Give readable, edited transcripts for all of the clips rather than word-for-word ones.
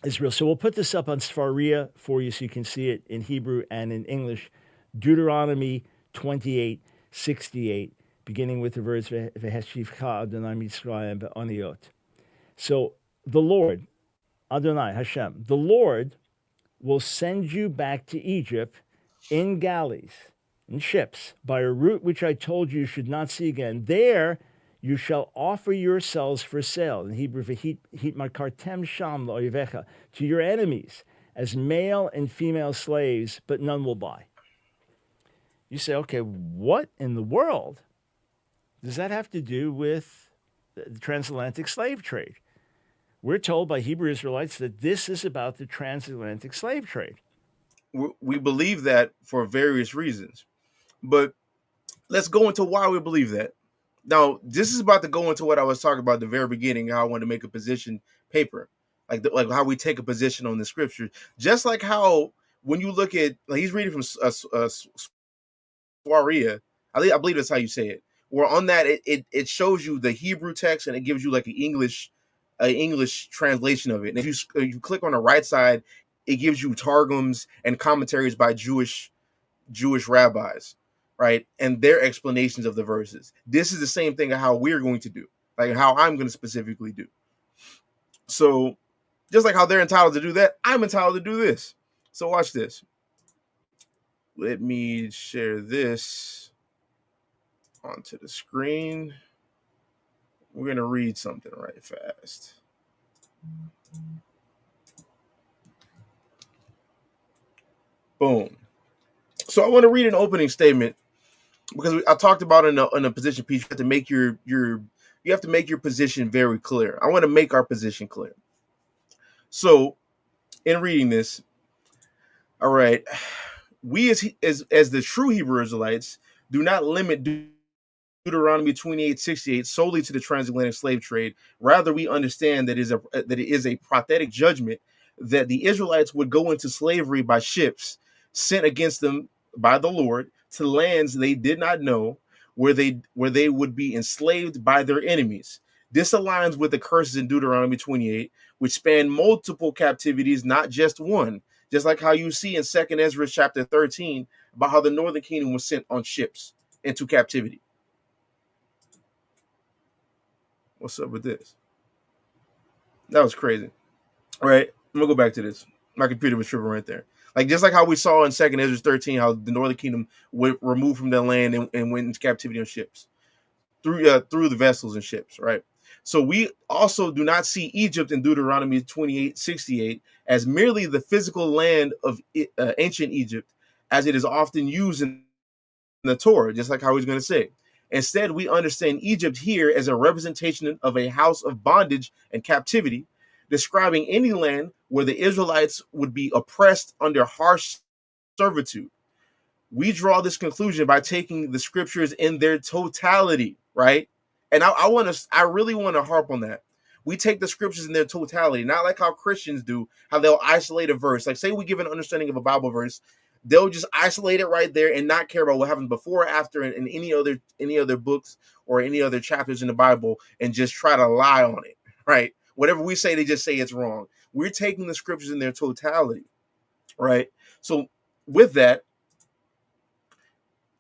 Israel. So we'll put this up on Sfaria for you so you can see it in Hebrew and in English. Deuteronomy 28:68, beginning with the verse Veheshivcha Adonai Mitzrayim be'oniot. So the Lord, Adonai, Hashem, the Lord will send you back to Egypt in galleys, in ships, by a route which I told you should not see again. There you shall offer yourselves for sale, in Hebrew, makartem sham lo'ivecha, to your enemies, as male and female slaves, but none will buy. You say, okay, what in the world does that have to do with the transatlantic slave trade? We're told by Hebrew Israelites that this is about the transatlantic slave trade. We believe that for various reasons, but let's go into why we believe that. Now, this is about to go into what I was talking about at the very beginning, how I want to make a position paper, like how we take a position on the scripture. Just like how when you look at, like he's reading from Swaria, I believe that's how you say it. Where on that it shows you the Hebrew text and it gives you like an English translation of it. And if you click on the right side, it gives you targums and commentaries by Jewish rabbis, right? And their explanations of the verses. This is the same thing of how we're going to do, like how I'm going to specifically do. So just like how they're entitled to do that, I'm entitled to do this. So watch this. Let me share this onto the screen. We're going to read something right fast. Boom. So I want to read an opening statement because I talked about in a position piece. You have to make your position very clear. I want to make our position clear. So in reading this, all right, we as the true Hebrew Israelites do not limit Deuteronomy 28:68 solely to the transatlantic slave trade. Rather, we understand that it is a prophetic judgment that the Israelites would go into slavery by ships sent against them by the Lord to lands they did not know, where they would be enslaved by their enemies. This aligns with the curses in Deuteronomy 28, which span multiple captivities, not just one. Just like how you see in 2nd Ezra chapter 13 about how the northern kingdom was sent on ships into captivity. What's up with this? That was crazy. All right, I'm gonna go back to this. My computer was tripping right there. Like just like how we saw in 2nd Ezra 13, how the northern kingdom went removed from their land and went into captivity on ships through the vessels and ships, right? So we also do not see Egypt in Deuteronomy 28:68 as merely the physical land of ancient Egypt, as it is often used in the Torah, just like how he's going to say. Instead, we understand Egypt here as a representation of a house of bondage and captivity, describing any land where the Israelites would be oppressed under harsh servitude. We draw this conclusion by taking the scriptures in their totality, right? And I really want to harp on that. We take the scriptures in their totality, not like how Christians do, how they'll isolate a verse. Like say we give an understanding of a Bible verse, they'll just isolate it right there and not care about what happened before or after in any other books or any other chapters in the Bible and just try to lie on it, right? Whatever we say, they just say it's wrong. We're taking the scriptures in their totality, right? So with that,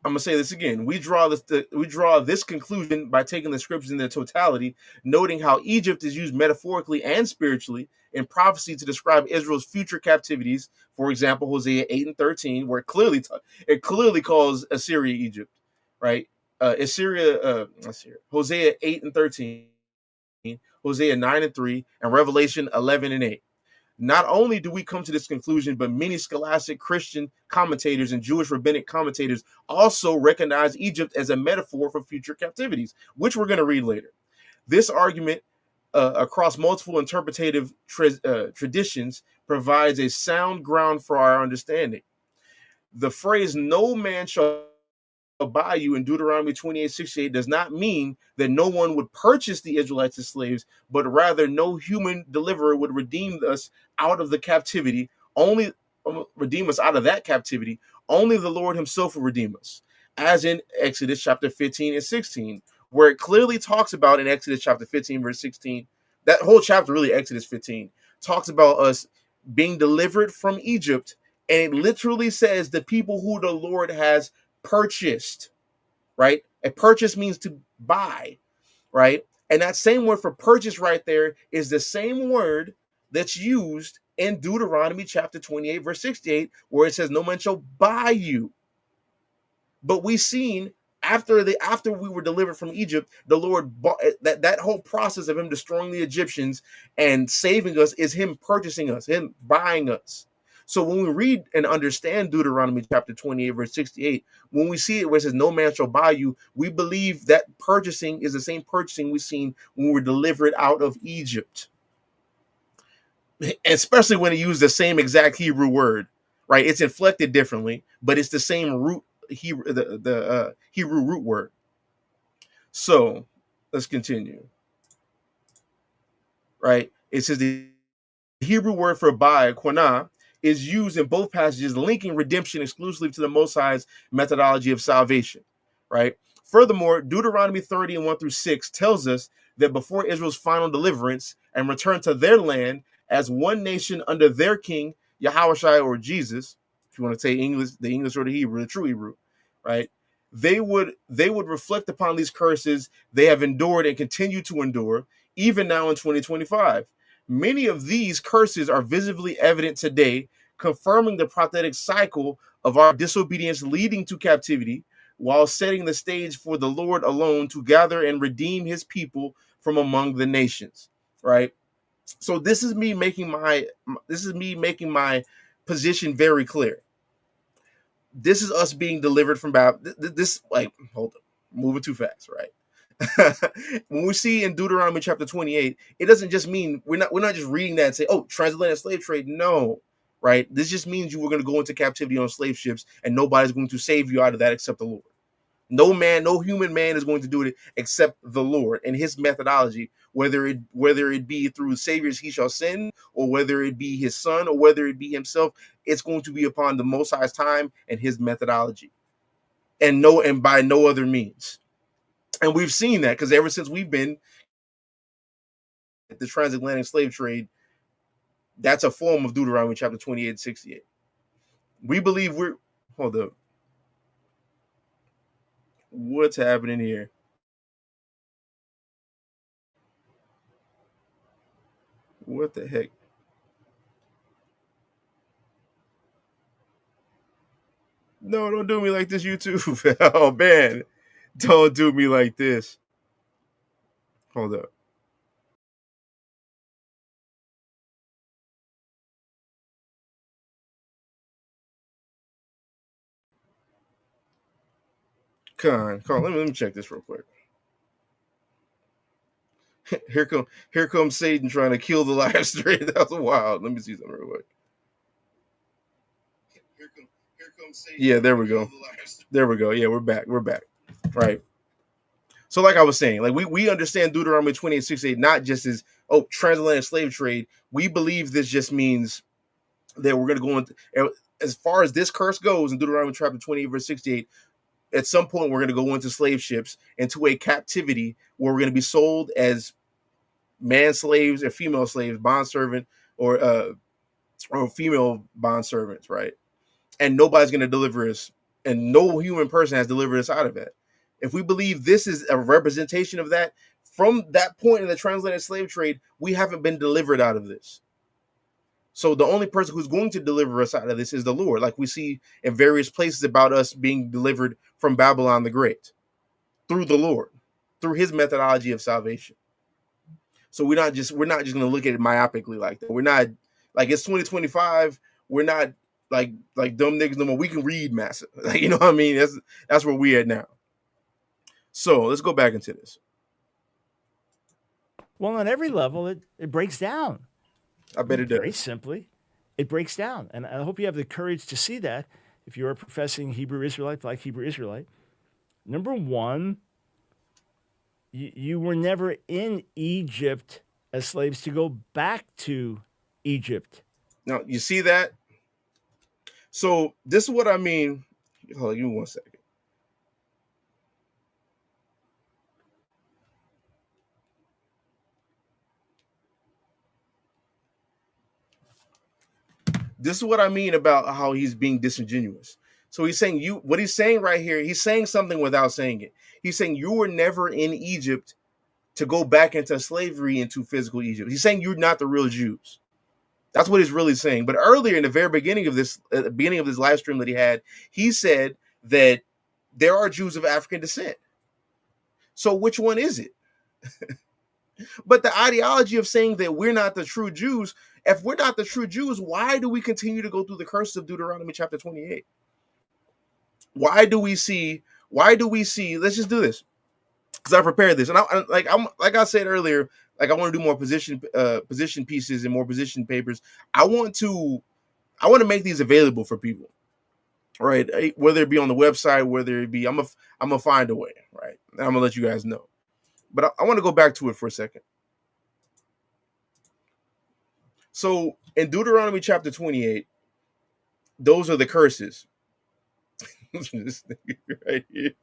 I'm gonna say this again. We draw this conclusion by taking the scriptures in their totality, noting how Egypt is used metaphorically and spiritually in prophecy to describe Israel's future captivities. For example, Hosea 8:13, where it clearly calls Assyria Egypt, right? Hosea 8:13, Hosea 9:3, and Revelation 11:8. Not only do we come to this conclusion, but many scholastic Christian commentators and Jewish rabbinic commentators also recognize Egypt as a metaphor for future captivities, which we're going to read later. This argument across multiple interpretative traditions provides a sound ground for our understanding. The phrase "no man shall buy you" in Deuteronomy 28:68 does not mean that no one would purchase the Israelites as slaves, but rather no human deliverer would redeem us out of the captivity. Only redeem us out of that captivity. Only the Lord himself will redeem us, as in Exodus chapter 15 and 16, where it clearly talks about in Exodus chapter 15, verse 16. That whole chapter, really, Exodus 15, talks about us being delivered from Egypt, and it literally says the people who the Lord has purchased, right? A purchase means to buy, right? And that same word for purchase right there is the same word that's used in Deuteronomy chapter 28, verse 68, where it says, no man shall buy you. But we seen after we were delivered from Egypt, the Lord bought that whole process of him destroying the Egyptians and saving us is him purchasing us, him buying us. So when we read and understand Deuteronomy chapter 28, verse 68, when we see it where it says, no man shall buy you, we believe that purchasing is the same purchasing we've seen when we were delivered out of Egypt. Especially when it used the same exact Hebrew word, right? It's inflected differently, but it's the same root Hebrew, the Hebrew root word. So let's continue, right? It says the Hebrew word for buy, quana, is used in both passages, linking redemption exclusively to the Most High's methodology of salvation, right? Furthermore, Deuteronomy 30 and 1 through 6 tells us that before Israel's final deliverance and return to their land as one nation under their king, Yahawashi or Jesus, if you want to say English, the English or the Hebrew, the true Hebrew, right? They would reflect upon these curses they have endured and continue to endure, even now in 2025. Many of these curses are visibly evident today, confirming the prophetic cycle of our disobedience leading to captivity, while setting the stage for the Lord alone to gather and redeem his people from among the nations. Right? So this is me making my position very clear. This is us being delivered from Babylon. This, like, hold up, moving too fast, right? When we see in Deuteronomy chapter 28, it doesn't just mean we're not just reading that and say, oh, transatlantic slave trade. No, right? This just means you were going to go into captivity on slave ships, and nobody's going to save you out of that except the Lord. No man, no human man is going to do it except the Lord and his methodology, whether it be through saviors he shall send, or whether it be his son, or whether it be himself. It's going to be upon the Most High's time and his methodology, and by no other means. And we've seen that because ever since we've been the transatlantic slave trade, that's a form of Deuteronomy chapter 28 and 68. We believe hold up. What's happening here? What the heck? No, don't do me like this, YouTube. Oh man, don't do me like this. Hold up. Come on. Let me check this real quick. Here comes Satan trying to kill the live stream. That was wild. Let me see something real quick. Here comes Satan. Yeah, there we go. There we go. Yeah, we're back. We're back. Right. So, like I was saying, like we understand Deuteronomy 28:68 not just as, oh, transatlantic slave trade. We believe this just means that we're going to go into, as far as this curse goes in Deuteronomy chapter 28, verse 68. At some point, we're going to go into slave ships, into a captivity where we're going to be sold as man slaves or female slaves, bondservant, or female bondservants, right? And nobody's going to deliver us, and no human person has delivered us out of it. If we believe this is a representation of that, from that point in the transatlantic slave trade, we haven't been delivered out of this. So the only person who's going to deliver us out of this is the Lord, like we see in various places about us being delivered from Babylon the Great through the Lord, through his methodology of salvation. So we're not just going to look at it myopically like that. We're not like, it's 2025. We're not like dumb niggas no more. We can read massive. Like, you know what I mean? That's where we're at now. So let's go back into this. Well, on every level, it breaks down. I bet it does. Very simply, it breaks down. And I hope you have the courage to see that if you're a professing Hebrew Israelite, like Hebrew Israelite. Number one, you were never in Egypt as slaves to go back to Egypt. Now, you see that? So this is what I mean. Hold on, give me 1 second. This is what I mean about how he's being disingenuous. So he's saying what he's saying right here, he's saying something without saying it. He's saying you were never in Egypt to go back into slavery into physical Egypt. He's saying you're not the real Jews. That's what he's really saying. But earlier in the very beginning of this, live stream that he had, he said that there are Jews of African descent. So which one is it? But the ideology of saying that we're not the true Jews, if we're not the true Jews, why do we continue to go through the curses of Deuteronomy chapter 28? Why do we see, let's just do this. Because I prepared this. And like I said earlier, like I want to do more position pieces and more position papers. I want to make these available for people. Right. Whether it be on the website, whether it be, I'm gonna find a way, right? And I'm gonna let you guys know. But I want to go back to it for a second. So in Deuteronomy chapter 28, those are the curses. This thing right here.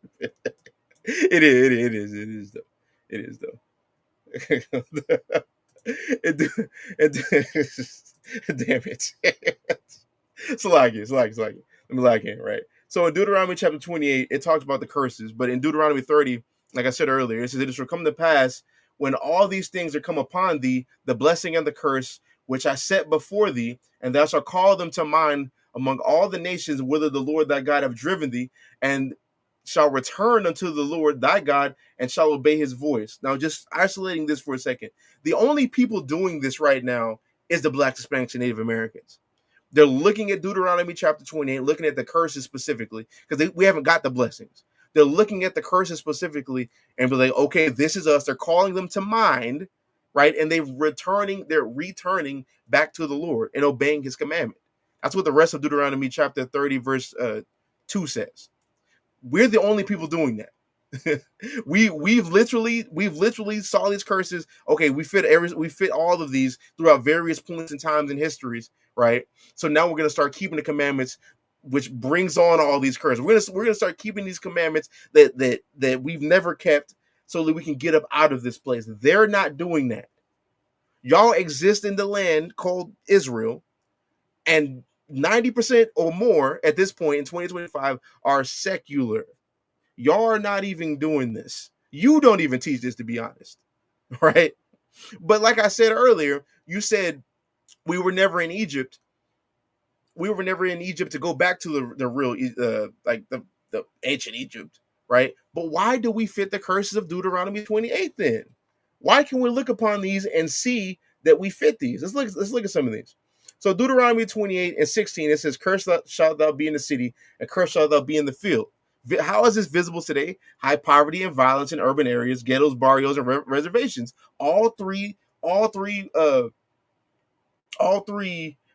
It is though. Damn it. It's like it. Let me like it, right? So in Deuteronomy chapter 28, it talks about the curses, but in Deuteronomy 30, like I said earlier, it says, "It shall come to pass when all these things are come upon thee, the blessing and the curse, which I set before thee, and thou shalt call them to mind among all the nations whither the Lord thy God have driven thee, and shall return unto the Lord thy God, and shall obey his voice." Now, just isolating this for a second, the only people doing this right now is the Blacks, Hispanics, and Native Americans. They're looking at Deuteronomy chapter 28, looking at the curses specifically, because we haven't got the blessings. They're looking at the curses specifically and be like, okay, this is us. They're calling them to mind, right? And they're returning back to the Lord and obeying his commandment. That's what the rest of Deuteronomy chapter 30, verse 2 says. We're the only people doing that. we've literally saw these curses. Okay, we fit all of these throughout various points in times and histories, right? So now we're gonna start keeping the commandments, which brings on all these curses. We're gonna start keeping these commandments that we've never kept, so that we can get up out of this place. They're not doing that. Y'all exist in the land called Israel, and 90% or more at this point in 2025 are secular. Y'all are not even doing this. You don't even teach this, to be honest, right? But like I said earlier, you said we were never in Egypt. We were never in Egypt to go back to the real, like the ancient Egypt, right? But why do we fit the curses of Deuteronomy 28 then? Why can we look upon these and see that we fit these? Let's look at some of these. So Deuteronomy 28 and 16, it says, "Cursed shalt thou be in the city, and cursed shalt thou be in the field." How is this visible today? High poverty and violence in urban areas, ghettos, barios, and reservations. All three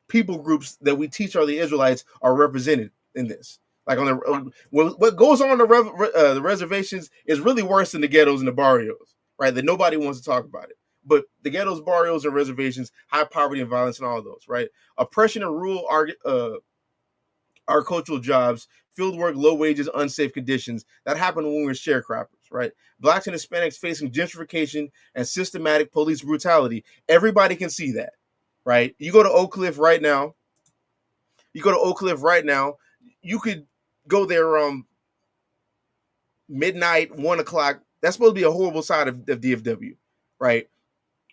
people groups that we teach are the Israelites are represented in this. Like on the what goes on the reservations is really worse than the ghettos and the barrios, right? That nobody wants to talk about it. But the ghettos, barrios, and reservations, high poverty and violence, and all of those, right? Oppression and rural agricultural jobs, field work, low wages, unsafe conditions. That happened when we were sharecroppers, right? Blacks and Hispanics facing gentrification and systematic police brutality. Everybody can see that, right? You go to Oak Cliff right now. You could go there midnight, 1:00. That's supposed to be a horrible side of DFW, right?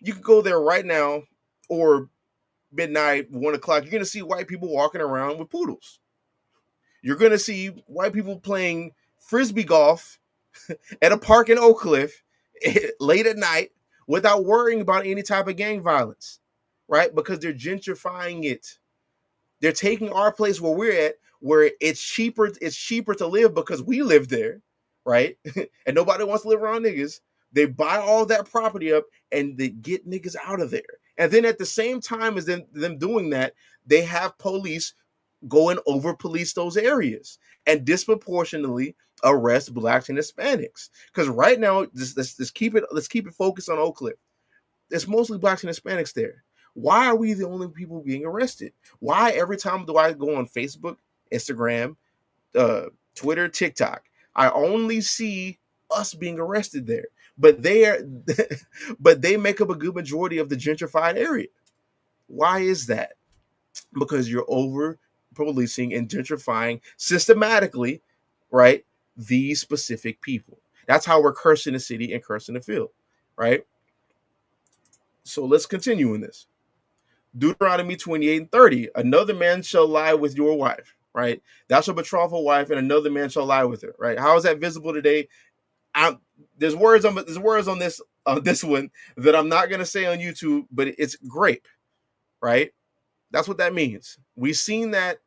You could go there right now, or midnight, 1:00. You're gonna see white people walking around with poodles. You're going to see white people playing frisbee golf at a park in Oak Cliff late at night without worrying about any type of gang violence, right? Because they're gentrifying it. They're taking our place where we're at, where it's cheaper to live because we live there, right? And nobody wants to live around niggas. They buy all that property up and they get niggas out of there. And then at the same time as them doing that, they have police go and over police those areas and disproportionately arrest blacks and Hispanics. Because right now, let's keep it focused on Oak Cliff. There's mostly blacks and Hispanics there. Why are we the only people being arrested? Why every time do I go on Facebook, Instagram, Twitter, TikTok, I only see us being arrested there? But they make up a good majority of the gentrified area. Why is that? because you're over policing and gentrifying systematically, right? These specific people. That's how we're cursing the city and cursing the field, right? So let's continue in this. Deuteronomy 28 and 30. Another man shall lie with your wife, right? Thou shalt betroth a wife, and another man shall lie with her, right? How is that visible today? There's words on this one that I'm not gonna say on YouTube, but it's grape, right? That's what that means. We seen that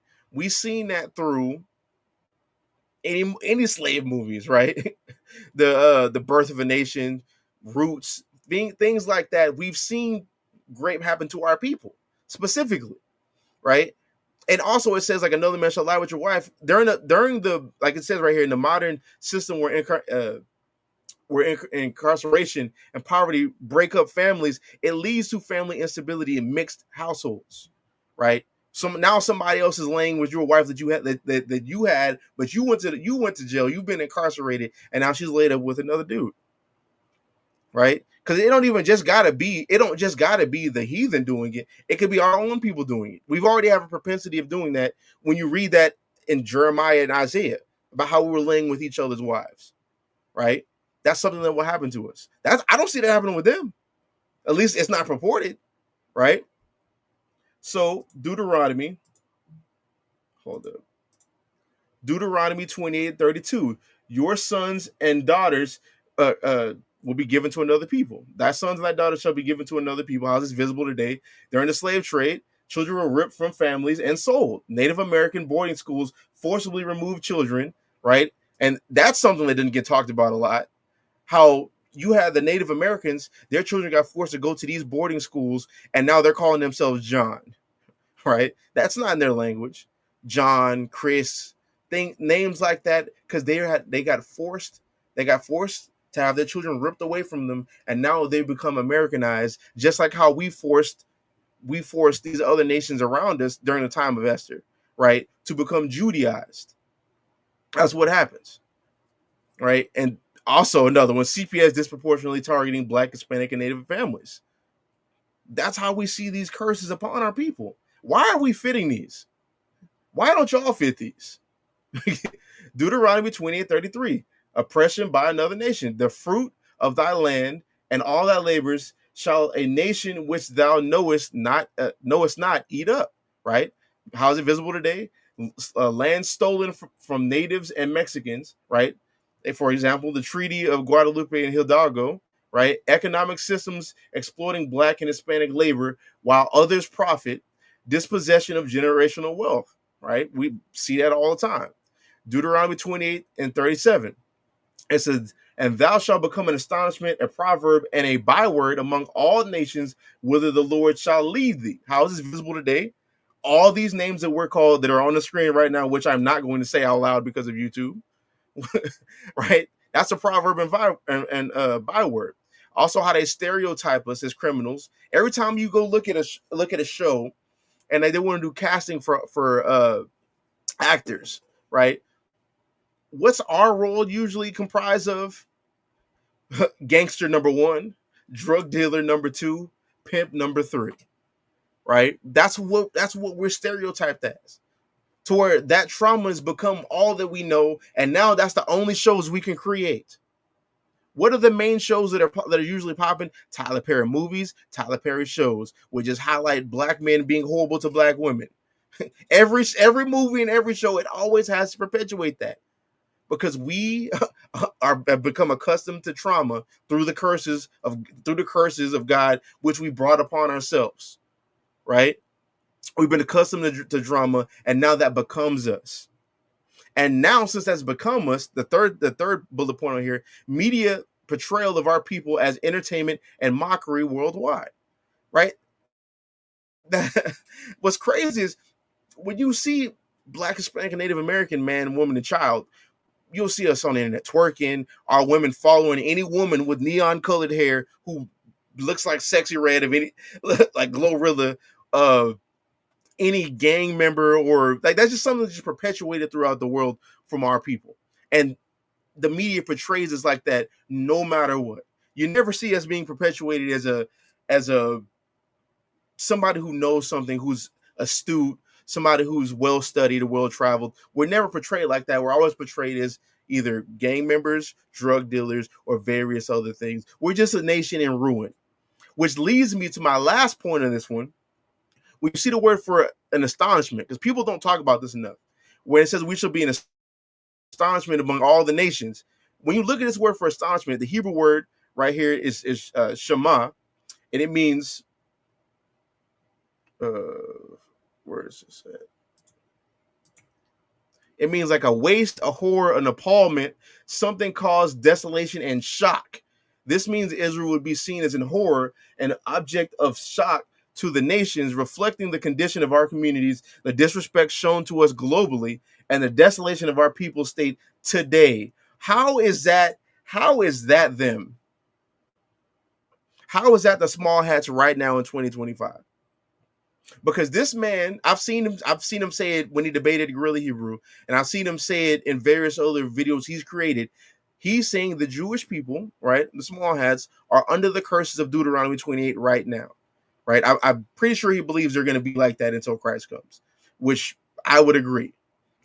through any slave movies, right? The Birth of a Nation, Roots, things like that. We've seen grape happen to our people specifically, right? And also it says like another man shall lie with your wife during the like it says right here in the modern system where incarceration and poverty break up families, it leads to family instability in mixed households, right? So now somebody else is laying with your wife that you had that you had, but you went to jail, you've been incarcerated, and now she's laid up with another dude, right? Because it don't just gotta be the heathen doing it. It could be our own people doing it. We've already have a propensity of doing that when you read that in Jeremiah and Isaiah about how we were laying with each other's wives, right? That's something that will happen to us. I don't see that happening with them. At least it's not purported, right? So hold up. Deuteronomy 28:32. Your sons and daughters will be given to another people. Thy sons and thy daughters shall be given to another people. How is this visible today? During the slave trade, children were ripped from families and sold. Native American boarding schools forcibly removed children, right? And that's something that didn't get talked about a lot. How you had the Native Americans, their children got forced to go to these boarding schools, and now they're calling themselves John, right? That's not in their language. John, Chris, names like that, because they got forced to have their children ripped away from them, and now they become Americanized, just like how we forced these other nations around us during the time of Esther, right, to become Judaized. That's what happens, right? And also another one, CPS disproportionately targeting Black, Hispanic, and Native families. That's how we see these curses upon our people. Why are we fitting these? Why don't y'all fit these? Deuteronomy 28:33. Oppression by another nation. The fruit of thy land and all thy labors shall a nation which thou knowest not eat up. Right? How is it visible today? Land stolen from natives and Mexicans. Right? For example, the Treaty of Guadalupe and Hidalgo. Right? Economic systems exploiting Black and Hispanic labor while others profit. Dispossession of generational wealth. Right? We see that all the time. Deuteronomy 28:37. It says, and thou shalt become an astonishment, a proverb, and a byword among all nations, whither the Lord shall lead thee. How is this visible today? All these names that we're called that are on the screen right now, which I'm not going to say out loud because of YouTube, right? That's a proverb and byword. Also, how they stereotype us as criminals. Every time you go look at a show, and they want to do casting for actors, right? What's our role usually comprised of? Gangster number 1, drug dealer number 2, pimp number 3, right? That's what we're stereotyped as. To where that trauma has become all that we know, and now that's the only shows we can create. What are the main shows that are usually popping? Tyler Perry movies, Tyler Perry shows, which just highlight Black men being horrible to Black women. Every movie and every show, it always has to perpetuate that. Because we have become accustomed to trauma through the curses of God, which we brought upon ourselves, right? We've been accustomed to drama, and now that becomes us. And now, since that's become us, the third bullet point on here: media portrayal of our people as entertainment and mockery worldwide, right? What's crazy is when you see Black, Hispanic, and Native American man, woman, and child, you'll see us on the internet twerking, our women following any woman with neon colored hair who looks like Sexy Red of any like Glorilla, any gang member, or like that's just something that's just perpetuated throughout the world from our people. And the media portrays us like that no matter what. You never see us being perpetuated as a somebody who knows something, who's astute, somebody who's well studied or well traveled. We're never portrayed like that. We're always portrayed as either gang members, drug dealers, or various other things. We're just a nation in ruin, which leads me to my last point on this one. We see the word for an astonishment, because people don't talk about this enough. When it says we shall be an astonishment among all the nations, when you look at this word for astonishment, the Hebrew word right here is shema, and it means where is this at? It means like a waste, a horror, an appallment, something caused desolation and shock. This means Israel would be seen as in horror, an object of shock to the nations, reflecting the condition of our communities, the disrespect shown to us globally, and the desolation of our people state today. How is that? How is that them? How is that the small hats right now in 2025? Because this man, I've seen him say it when he debated Guerrilla Hebrew, and I've seen him say it in various other videos he's created. He's saying the Jewish people, right, the small hats, are under the curses of Deuteronomy 28 right now, right? I'm pretty sure he believes they're going to be like that until Christ comes, which I would agree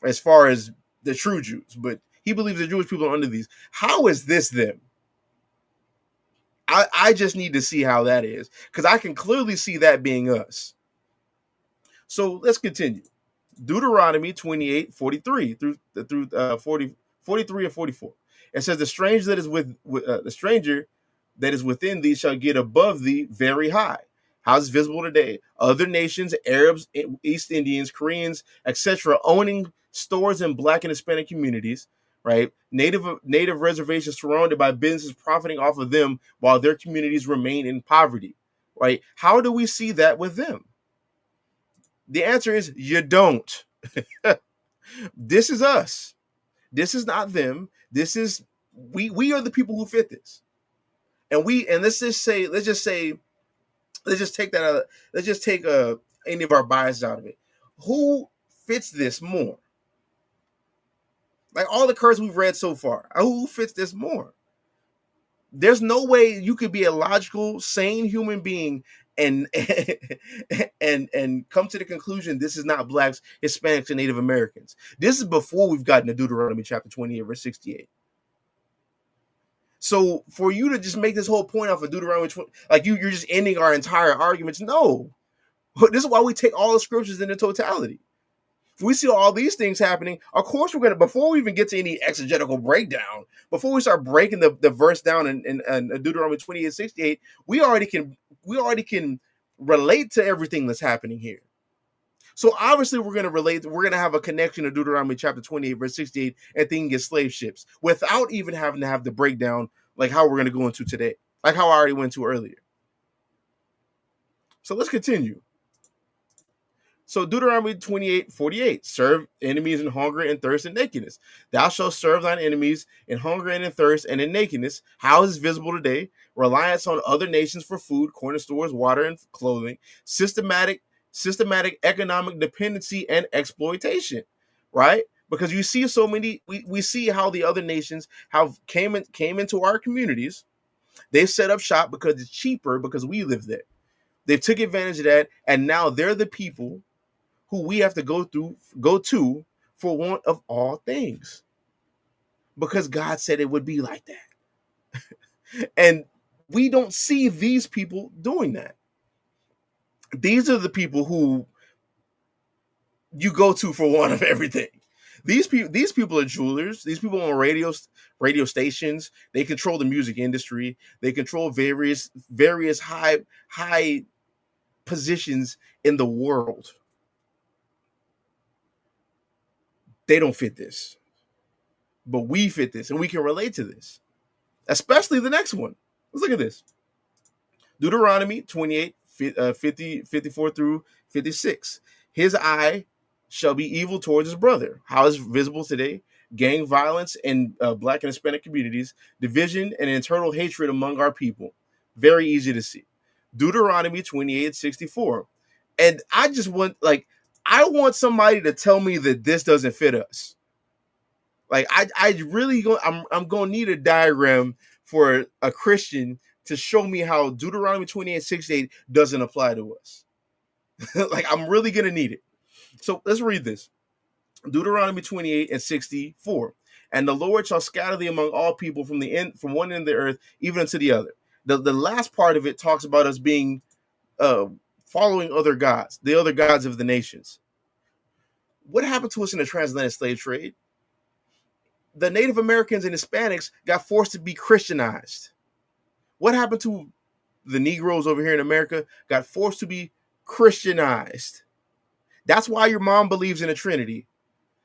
as far as the true Jews, but he believes the Jewish people are under these. How is this them? I just need to see how that is, because I can clearly see that being us. So let's continue. Deuteronomy 28, 43 through 43 and 44. It says, the stranger that is the stranger that is within thee shall get above thee very high. How's visible today? Other nations, Arabs, East Indians, Koreans, etc., owning stores in Black and Hispanic communities, right? Native reservations surrounded by businesses profiting off of them while their communities remain in poverty, right? How do we see that with them? The answer is you don't. This is us. This is not them. This is we are the people who fit this. And let's just take that out. Let's just take any of our biases out of it. Who fits this more? Like all the curses we've read so far, who fits this more? There's no way you could be a logical, sane human being and and come to the conclusion this is not Blacks, Hispanics, and Native Americans. This is before we've gotten to Deuteronomy chapter 28, verse 68. So for you to just make this whole point off of Deuteronomy 20, like you're just ending our entire arguments. No, this is why we take all the scriptures in the totality. If we see all these things happening, of course we're going to, before we even get to any exegetical breakdown, before we start breaking the verse down in Deuteronomy 28, 68, we already can relate to everything that's happening here. So obviously we're going to have a connection to Deuteronomy chapter 28, verse 68, and thinking of slave ships without even having to have the breakdown like how we're going to go into today, like how I already went to earlier. So let's continue. So Deuteronomy 28, 48, serve enemies in hunger and thirst and nakedness. Thou shalt serve thine enemies in hunger and in thirst and in nakedness. How is visible today? Reliance on other nations for food, corner stores, water, and clothing. Systematic economic dependency and exploitation, right? Because you see so many, we see how the other nations have came into our communities. They've set up shop because it's cheaper because we live there. They took advantage of that, and now they're the people who we have to go to for want of all things, because God said it would be like that. And we don't see these people doing that. These are the people who you go to for want of everything. These people are jewelers. These people on radio stations. They control the music industry. They control various high positions in the world. They don't fit this, but we fit this, and we can relate to this, especially the next one. Let's look at this. Deuteronomy 28, 50, 54 through 56. His eye shall be evil towards his brother. How is visible today? Gang violence in Black and Hispanic communities, division and internal hatred among our people. Very easy to see. Deuteronomy 28, 64. And I want somebody to tell me that this doesn't fit us. Like I'm gonna need a diagram for a Christian to show me how Deuteronomy 28, 68 doesn't apply to us. Like, I'm really going to need it. So let's read this. Deuteronomy 28 and 64. And the Lord shall scatter thee among all people from one end of the earth, even unto the other. The last part of it talks about us being following other gods, the other gods of the nations. What happened to us in the transatlantic slave trade? The Native Americans and Hispanics got forced to be Christianized. What happened to the Negroes over here in America? Got forced to be Christianized. That's why your mom believes in a Trinity.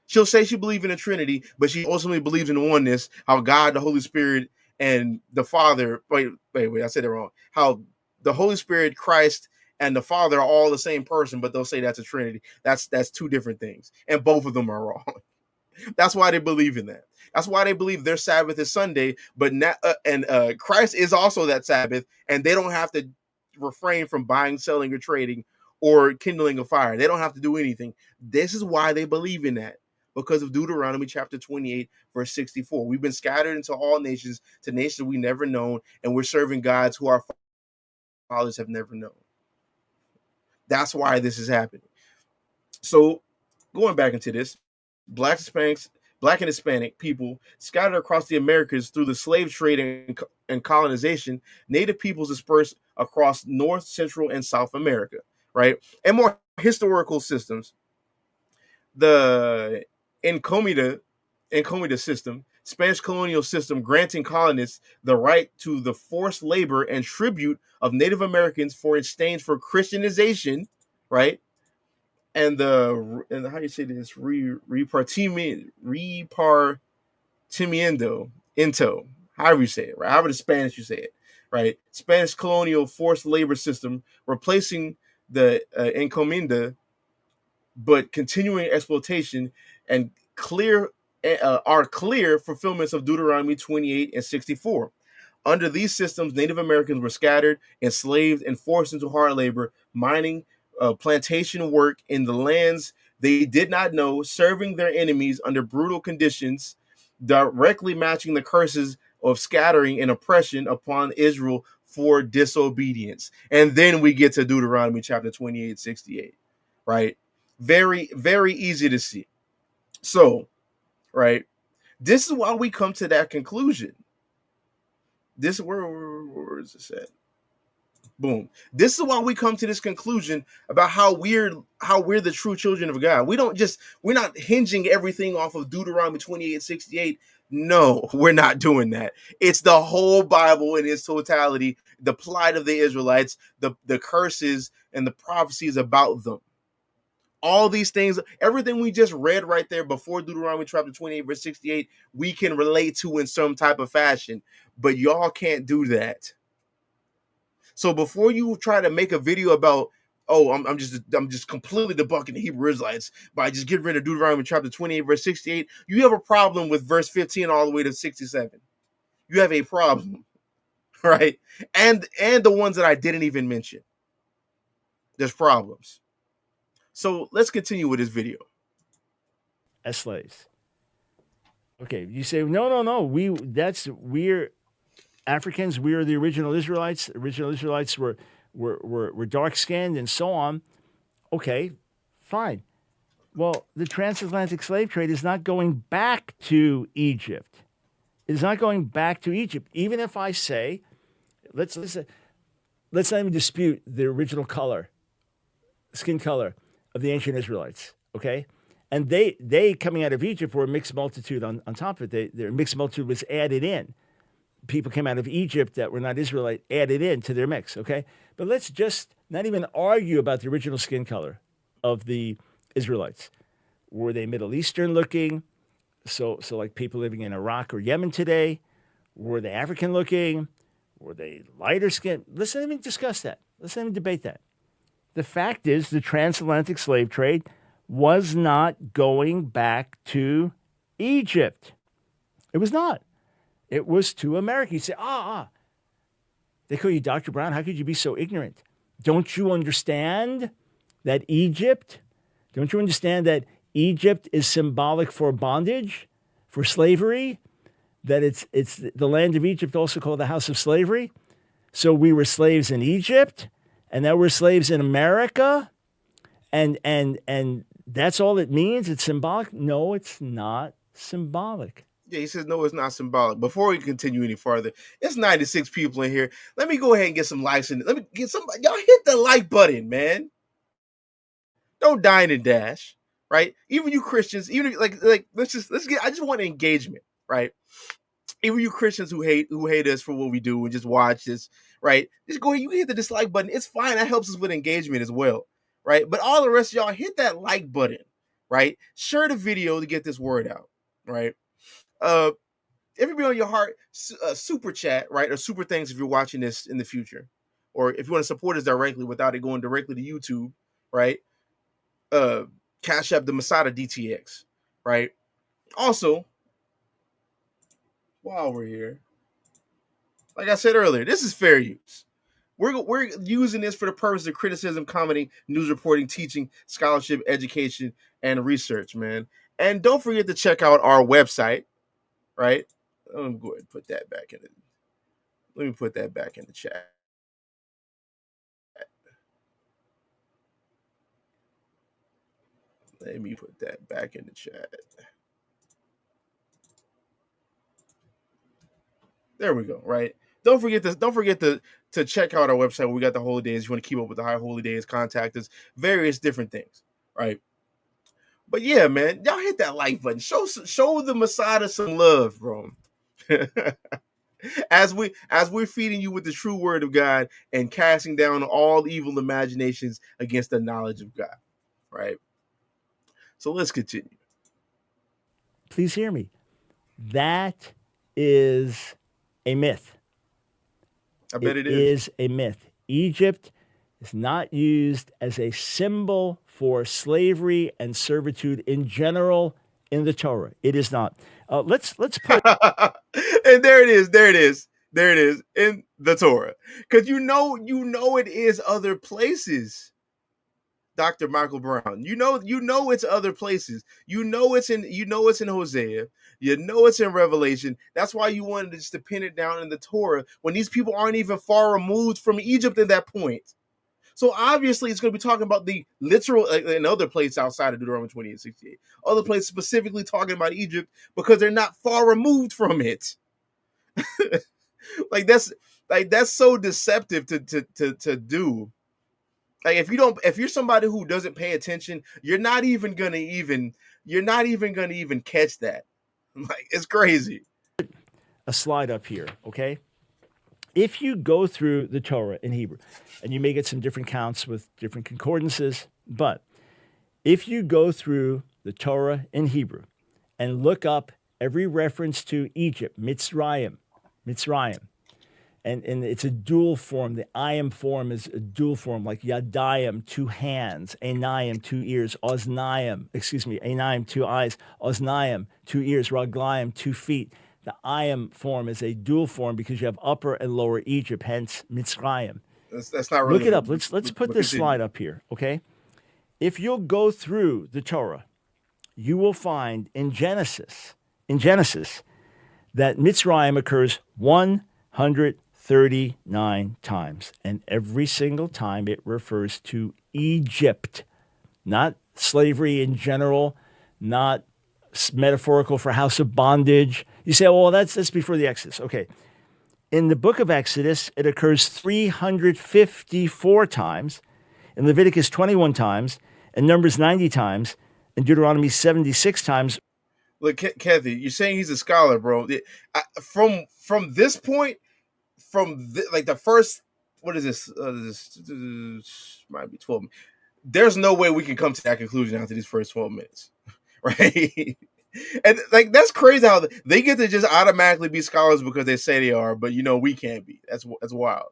She'll say she believes in a Trinity, but she ultimately believes in oneness, how God, the Holy Spirit, and the Father, wait, I said it wrong. How the Holy Spirit, Christ, and the Father are all the same person, but they'll say that's a Trinity. That's two different things, and both of them are wrong. That's why they believe in that. That's why they believe their Sabbath is Sunday, but Christ is also that Sabbath, and they don't have to refrain from buying, selling, or trading, or kindling a fire. They don't have to do anything. This is why they believe in that, because of Deuteronomy chapter 28, verse 64. We've been scattered into all nations, to nations we never known, and we're serving gods who our fathers have never known. That's why this is happening. So, going back into this, Black and Hispanic people scattered across the Americas through the slave trade and colonization. Native peoples dispersed across North, Central, and South America, right? And more historical systems. The Encomienda system, Spanish colonial system, granting colonists the right to the forced labor and tribute of Native Americans for exchange for Christianization, right? And how do you say this? Repartimiento, however you say it, right? However the Spanish you say it, right? Spanish colonial forced labor system replacing the Encomienda, but continuing exploitation and clear fulfillments of Deuteronomy 28 and 64. Under these systems, Native Americans were scattered, enslaved, and forced into hard labor, mining, plantation work in the lands they did not know, serving their enemies under brutal conditions, directly matching the curses of scattering and oppression upon Israel for disobedience. And then we get to Deuteronomy chapter 28, 68, right? Very, very easy to see. So, right, this is why we come to that conclusion. This where is this at? Boom. This is why we come to this conclusion about how we're the true children of God. We're not hinging everything off of Deuteronomy 28:68. No, we're not doing that. It's the whole Bible in its totality, the plight of the Israelites, the curses and the prophecies about them. All these things, everything we just read right there before Deuteronomy chapter 28, verse 68, we can relate to in some type of fashion, but y'all can't do that. So before you try to make a video about, oh, I'm just completely debunking the Hebrew Israelites by just getting rid of Deuteronomy chapter 28, verse 68, you have a problem with verse 15 all the way to 67. You have a problem, right? And the ones that I didn't even mention. There's problems. So let's continue with this video. As slaves. Okay, you say, no. We're Africans. We are the original Israelites. Original Israelites were dark skinned and so on. Okay, fine. Well, the transatlantic slave trade is not going back to Egypt. It is not going back to Egypt. Even if I say, let's not even dispute the original skin color of the ancient Israelites. Okay. And they coming out of Egypt were a mixed multitude on top of it. Their mixed multitude was added in. People came out of Egypt that were not Israelite, added in to their mix, okay? But let's just not even argue about the original skin color of the Israelites. Were they Middle Eastern looking? So like people living in Iraq or Yemen today? Were they African looking? Were they lighter skin? Let's not even discuss that. Let's not even debate that. The fact is the transatlantic slave trade was not going back to Egypt. It was not. It was to America. You say, they call you Dr. Brown. How could you be so ignorant? Don't you understand that Egypt is symbolic for bondage, for slavery? That it's the land of Egypt, also called the house of slavery. So we were slaves in Egypt, and now we're slaves in America. And that's all it means? It's symbolic? No, it's not symbolic. Yeah, he says, no, it's not symbolic. Before we continue any farther, it's 96 people in here. Let me go ahead and get some likes in it. Let me get somebody. Y'all hit the like button, man. Don't dine and dash, right? Even you Christians, even like let's get. I just want engagement, right? Even you Christians who hate us for what we do and just watch this, right? Just go ahead. You can hit the dislike button. It's fine. That helps us with engagement as well, right? But all the rest of y'all hit that like button, right? Share the video to get this word out, right? If it be on your heart, super chat, right? Or super thanks if you're watching this in the future. Or if you want to support us directly without it going directly to YouTube, right? Cash App the Masada DTX, right? Also, while we're here, like I said earlier, this is fair use. We're using this for the purpose of criticism, comedy, news reporting, teaching, scholarship, education, and research, man. And don't forget to check out our website, right? Let me go ahead and put that back in it. Let me put that back in the chat. Let me put that back in the chat. There we go, right? Don't forget to check out our website where we got the holy days. You want to keep up with the high holy days, contact us, various different things, right? But yeah, man, y'all hit that like button. Show the Masada some love, bro. as we're feeding you with the true word of God and casting down all evil imaginations against the knowledge of God, right? So let's continue. Please hear me. That is a myth. I bet it is a myth. Egypt is not used as a symbol for slavery and servitude in general in the Torah. It is not. Let's put and there it is in the Torah, because you know it is other places. Dr. Michael Brown, you know it's other places. You know it's in Hosea. You know it's in Revelation. That's why you wanted to just to pin it down in the Torah when these people aren't even far removed from Egypt at that point. So obviously it's going to be talking about the literal in other places outside of Deuteronomy 20 and 68. Other places specifically talking about Egypt because they're not far removed from it. that's so deceptive to do. Like if you're somebody who doesn't pay attention, you're not even gonna catch that. Like, it's crazy. a slide up here, okay? If you go through the Torah in Hebrew, and you may get some different counts with different concordances, but if you go through the Torah in Hebrew and look up every reference to Egypt, Mitzrayim, and it's a dual form. The ayim form is a dual form, like yadayim, 2 hands, einayim, 2 ears, einayim, 2 eyes, oznayim, 2 ears, raglayim, 2 feet. The ayim form is a dual form because you have upper and lower Egypt, hence Mitzrayim. That's not really. Look it up. Let's put this slide up here, okay? If you'll go through the Torah, you will find in Genesis that Mitzrayim occurs 139 times, and every single time it refers to Egypt, not slavery in general, not metaphorical for house of bondage. You say, well, that's before the Exodus. Okay. In the book of Exodus, it occurs 354 times, in Leviticus 21 times, in Numbers 90 times, in Deuteronomy 76 times. Look, Kathy, you're saying he's a scholar, bro. From this point, like the first, what is this? This might be 12. There's no way we can come to that conclusion after these first 12 minutes, right? And like that's crazy how they get to just automatically be scholars because they say they are, but we can't be. That's wild.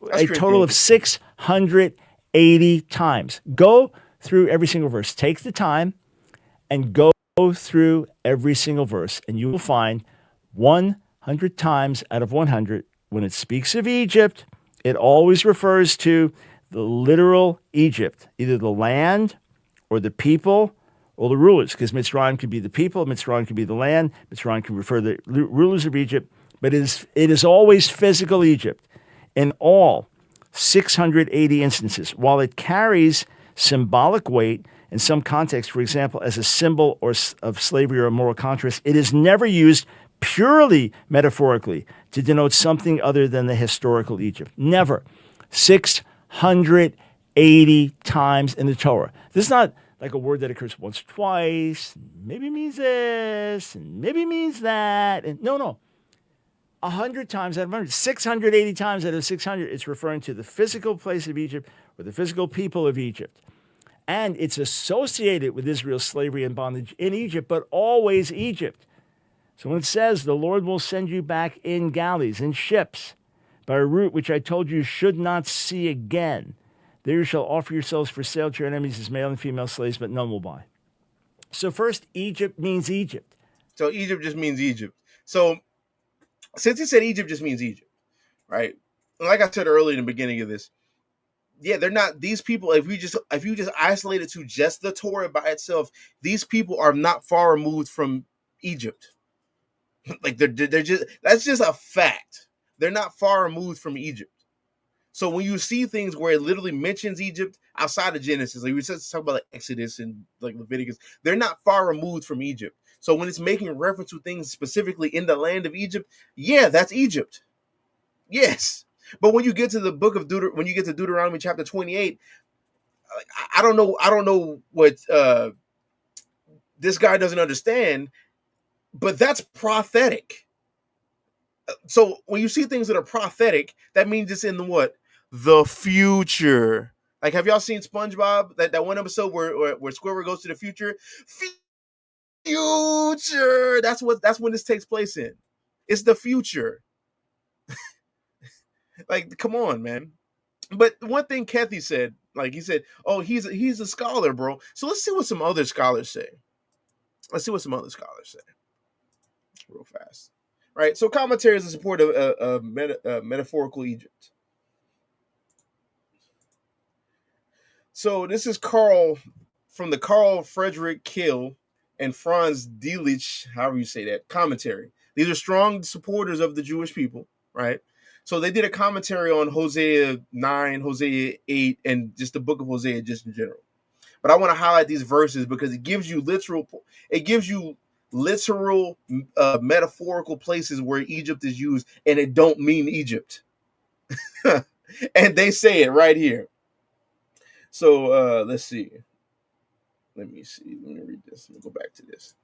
That's a total of 680 times. Go through every single verse. Take the time and go through every single verse, and you will find 100 times out of 100 when it speaks of Egypt, it always refers to the literal Egypt, either the land or the people or the rulers, because Mitzrayim could be the people, Mitzrayim could be the land, Mitzrayim could refer to the rulers of Egypt, but it is always physical Egypt in all 680 instances. While it carries symbolic weight in some context, for example, as a symbol of slavery or a moral contrast. It is never used purely metaphorically to denote something other than the historical Egypt. Never. 680 times in the Torah. This is not like a word that occurs once, twice, maybe means this, and maybe means that. And no. 100 times out of 100, 680 times out of 600, it's referring to the physical place of Egypt or the physical people of Egypt. And it's associated with Israel's slavery and bondage in Egypt, but always Egypt. So when it says, the Lord will send you back in galleys, in ships, by a route which I told you should not see again, there you shall offer yourselves for sale to your enemies as male and female slaves, but none will buy. So first, Egypt means Egypt. So Egypt just means Egypt. So since he said Egypt just means Egypt, right? And like I said earlier in the beginning of this, yeah, they're not, these people, if you just isolate it to just the Torah by itself, these people are not far removed from Egypt. Like they're just, that's just a fact. They're not far removed from Egypt. So when you see things where it literally mentions Egypt outside of Genesis, like we just talk about like Exodus and like Leviticus, they're not far removed from Egypt. So when it's making reference to things specifically in the land of Egypt, yeah, that's Egypt. Yes. But when you get to the book of when you get to Deuteronomy chapter 28, I don't know what this guy doesn't understand, but that's prophetic. So when you see things that are prophetic, that means it's in the what? The future. Like, have y'all seen SpongeBob? That one episode where Squidward goes to the future? Future. That's when this takes place in. It's the future. Like, come on, man. But one thing Kathy said, like he said, oh, he's a scholar, bro. So let's see what some other scholars say. Real fast. Right. So commentaries in support of metaphorical Egypt. So this is Carl from the Carl Frederick Kill and Franz Delitzsch, however you say that, commentary. These are strong supporters of the Jewish people, right? So they did a commentary on Hosea 9, Hosea 8, and just the book of Hosea just in general. But I want to highlight these verses because it gives you literal metaphorical places where Egypt is used, and it don't mean Egypt. And they say it right here. So let's see. Let me read this. Let me go back to this.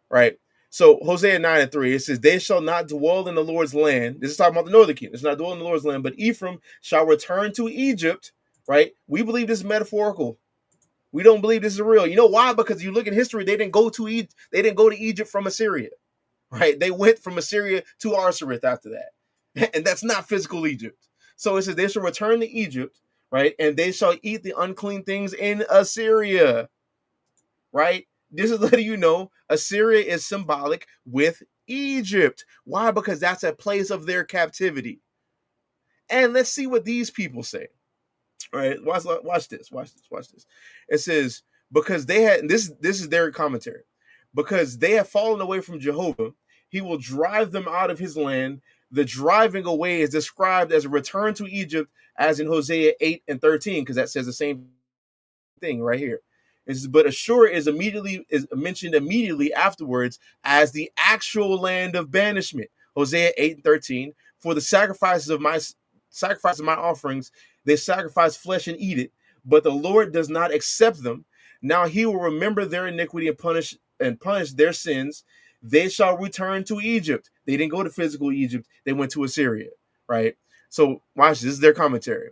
Right. So Hosea 9:3, it says, they shall not dwell in the Lord's land. This is talking about the northern kingdom. It's not dwell in the Lord's land, but Ephraim shall return to Egypt. Right. We believe this is metaphorical. We don't believe this is real. You know why? Because you look at history, they didn't go to Egypt from Assyria. Right. They went from Assyria to Arsareth after that. And that's not physical Egypt. So it says they shall return to Egypt. Right. And they shall eat the unclean things in Assyria. Right. This is letting you know Assyria is symbolic with Egypt. Why? Because that's a place of their captivity. And let's see what these people say. All right, watch this. It says, because they had, this is their commentary. Because they have fallen away from Jehovah, he will drive them out of his land. The driving away is described as a return to Egypt, as in Hosea 8 and 13, because that says the same thing right here. But Ashur is mentioned immediately afterwards as the actual land of banishment. Hosea 8 and 13. For the sacrifices of my offerings, they sacrifice flesh and eat it, but the Lord does not accept them. Now he will remember their iniquity and punish their sins. They shall return to Egypt. They didn't go to physical Egypt. They went to Assyria, right? So watch, this is their commentary.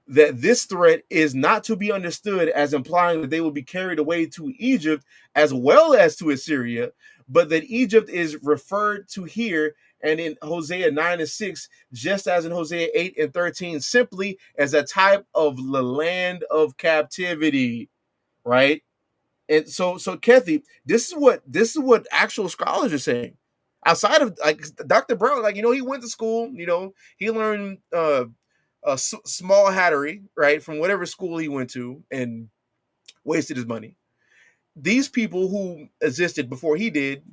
That this threat is not to be understood as implying that they will be carried away to Egypt as well as to Assyria, but that Egypt is referred to here and in Hosea 9 and 6, just as in Hosea 8 and 13, simply as a type of the land of captivity, right? And so Kathy, this is what actual scholars are saying. Outside of like Dr. Brown, like, he went to school, he learned small hattery, right, from whatever school he went to and wasted his money. These people who existed before he did,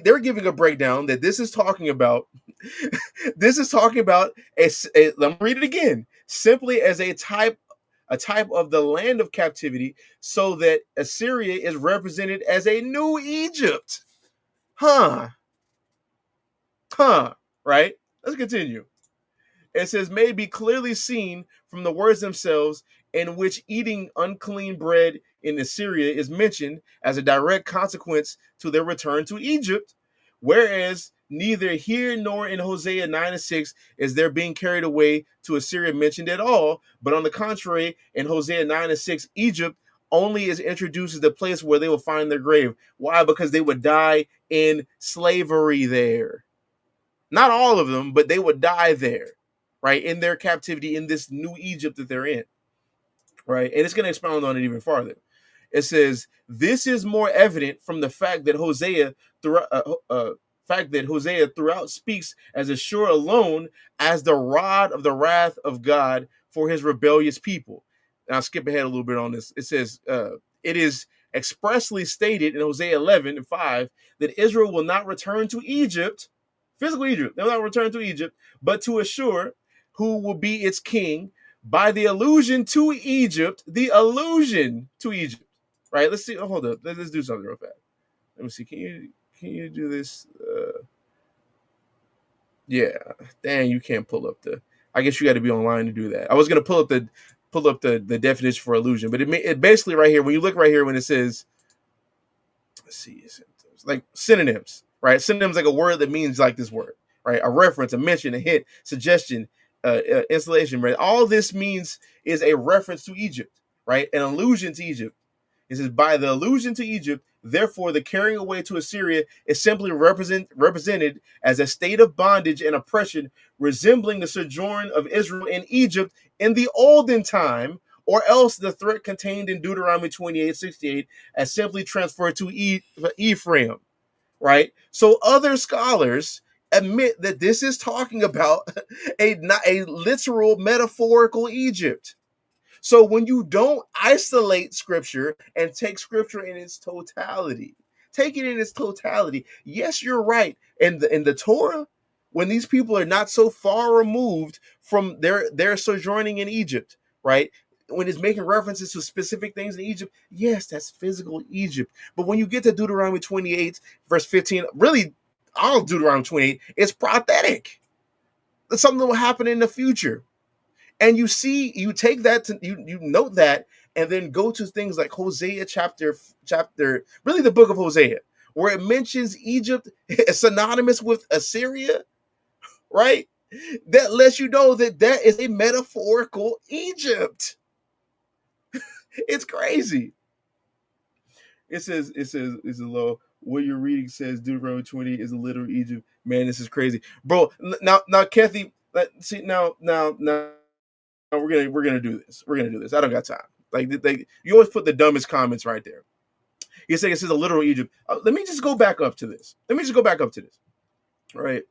they're giving a breakdown that this is talking about. This is talking about let me read it again. Simply as a type a type of the land of captivity, so that Assyria is represented as a new Egypt. Huh. Right? Let's continue. It says, may be clearly seen from the words themselves, in which eating unclean bread in Assyria is mentioned as a direct consequence to their return to Egypt, whereas neither here nor in Hosea 9:6 is their being carried away to Assyria mentioned at all, but on the contrary, in Hosea 9:6, Egypt only is introduced as the place where they will find their grave. Why? Because they would die in slavery there. Not all of them, but they would die there, right? In their captivity, in this new Egypt that they're in, right? And it's going to expound on it even farther. It says, this is more evident from the fact that Hosea throughout speaks as a sure alone as the rod of the wrath of God for his rebellious people. And I'll skip ahead a little bit on this. It says, it is expressly stated in Hosea 11:5 that Israel will not return to Egypt, physical Egypt. They'll not return to Egypt, but to Ashur, who will be its king, by the allusion to Egypt, right? Let's see. Oh, hold up. Let's do something real fast. Let me see. Can you do this? Yeah. Dang, you can't pull up the. I guess you got to be online to do that. I was gonna pull up the definition for allusion, but it basically right here. When you look right here, when it says, let's see, like synonyms, right? Synonyms like a word that means like this word, right? A reference, a mention, a hint, suggestion, installation, right? All this means is a reference to Egypt, right? An allusion to Egypt. It says, by the allusion to Egypt, therefore the carrying away to Assyria is simply represented as a state of bondage and oppression, resembling the sojourn of Israel in Egypt in the olden time, or else the threat contained in Deuteronomy 28:68 as simply transferred to Ephraim, right? So other scholars admit that this is talking about a literal metaphorical Egypt. So when you don't isolate scripture and take scripture in its totality, take it in its totality. Yes, you're right. In the Torah, when these people are not so far removed from their sojourning in Egypt, right? When it's making references to specific things in Egypt, yes, that's physical Egypt. But when you get to Deuteronomy 28, verse 15, really all of Deuteronomy 28, it's prophetic. It's something that will happen in the future. And you take that, you note that, and then go to things like Hosea chapter, really the book of Hosea, where it mentions Egypt synonymous with Assyria, right? That lets you know that is a metaphorical Egypt. It's crazy. It says, low. What you're reading says Deuteronomy 20 is a literal Egypt. Man, this is crazy, bro. Now, Kathy, see now. We're gonna do this. I don't got time. Like you always put the dumbest comments right there. You say it says a literal Egypt. Let me just go back up to this. All right.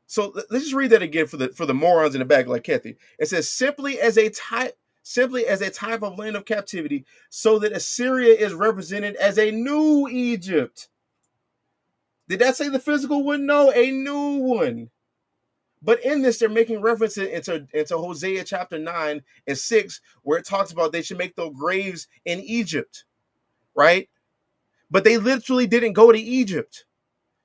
So let's just read that again for the morons in the back, like Kathy. It says simply as a type of land of captivity, so that Assyria is represented as a new Egypt. Did that say the physical one? No, a new one. But in this, they're making references into Hosea chapter 9:6, where it talks about they should make their graves in Egypt, right? But they literally didn't go to Egypt,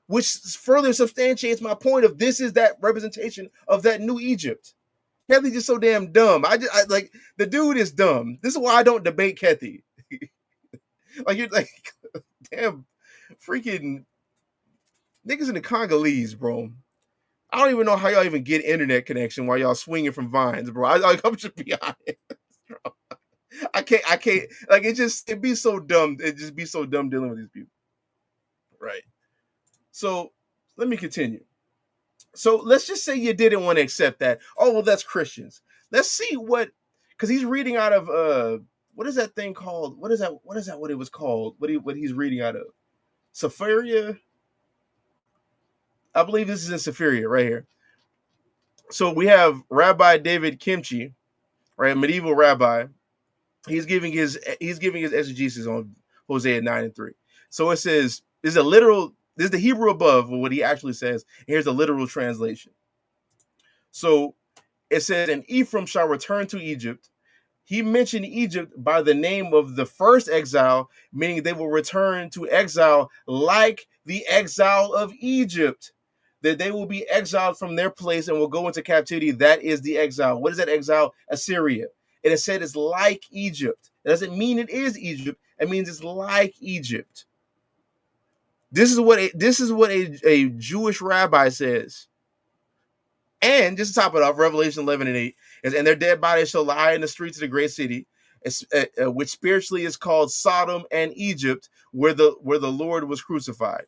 which further substantiates my point of this is that representation of that new Egypt. Kathy's just so damn dumb. I like the dude is dumb. This is why I don't debate Kathy. Like you're like, damn, freaking niggas in the Congolese, bro. I don't even know how y'all even get internet connection while y'all swinging from vines, bro. I'm just be honest, bro. I can't. Like it be so dumb. It just be so dumb dealing with these people, right? So let me continue. So let's just say you didn't want to accept that. Oh well, that's Christians. Let's see because he's reading out of what is that thing called? What is that? What it was called? What he's reading out of? Sepharia. I believe this is in Sepharia right here. So we have Rabbi David Kimchi, right, medieval rabbi. He's giving his exegesis on Hosea 9:3. So it says, this is the Hebrew above what he actually says. Here's the literal translation. So it says, and Ephraim shall return to Egypt, he mentioned Egypt by the name of the first exile, meaning they will return to exile like the exile of Egypt, that they will be exiled from their place and will go into captivity. That is the exile. What is that exile? Assyria. And it said it's like Egypt. It doesn't mean it is Egypt. It means it's like Egypt. This is what a Jewish rabbi says. And just to top it off, Revelation 11:8 is, and their dead bodies shall lie in the streets of the great city, which spiritually is called Sodom and Egypt, where the Lord was crucified.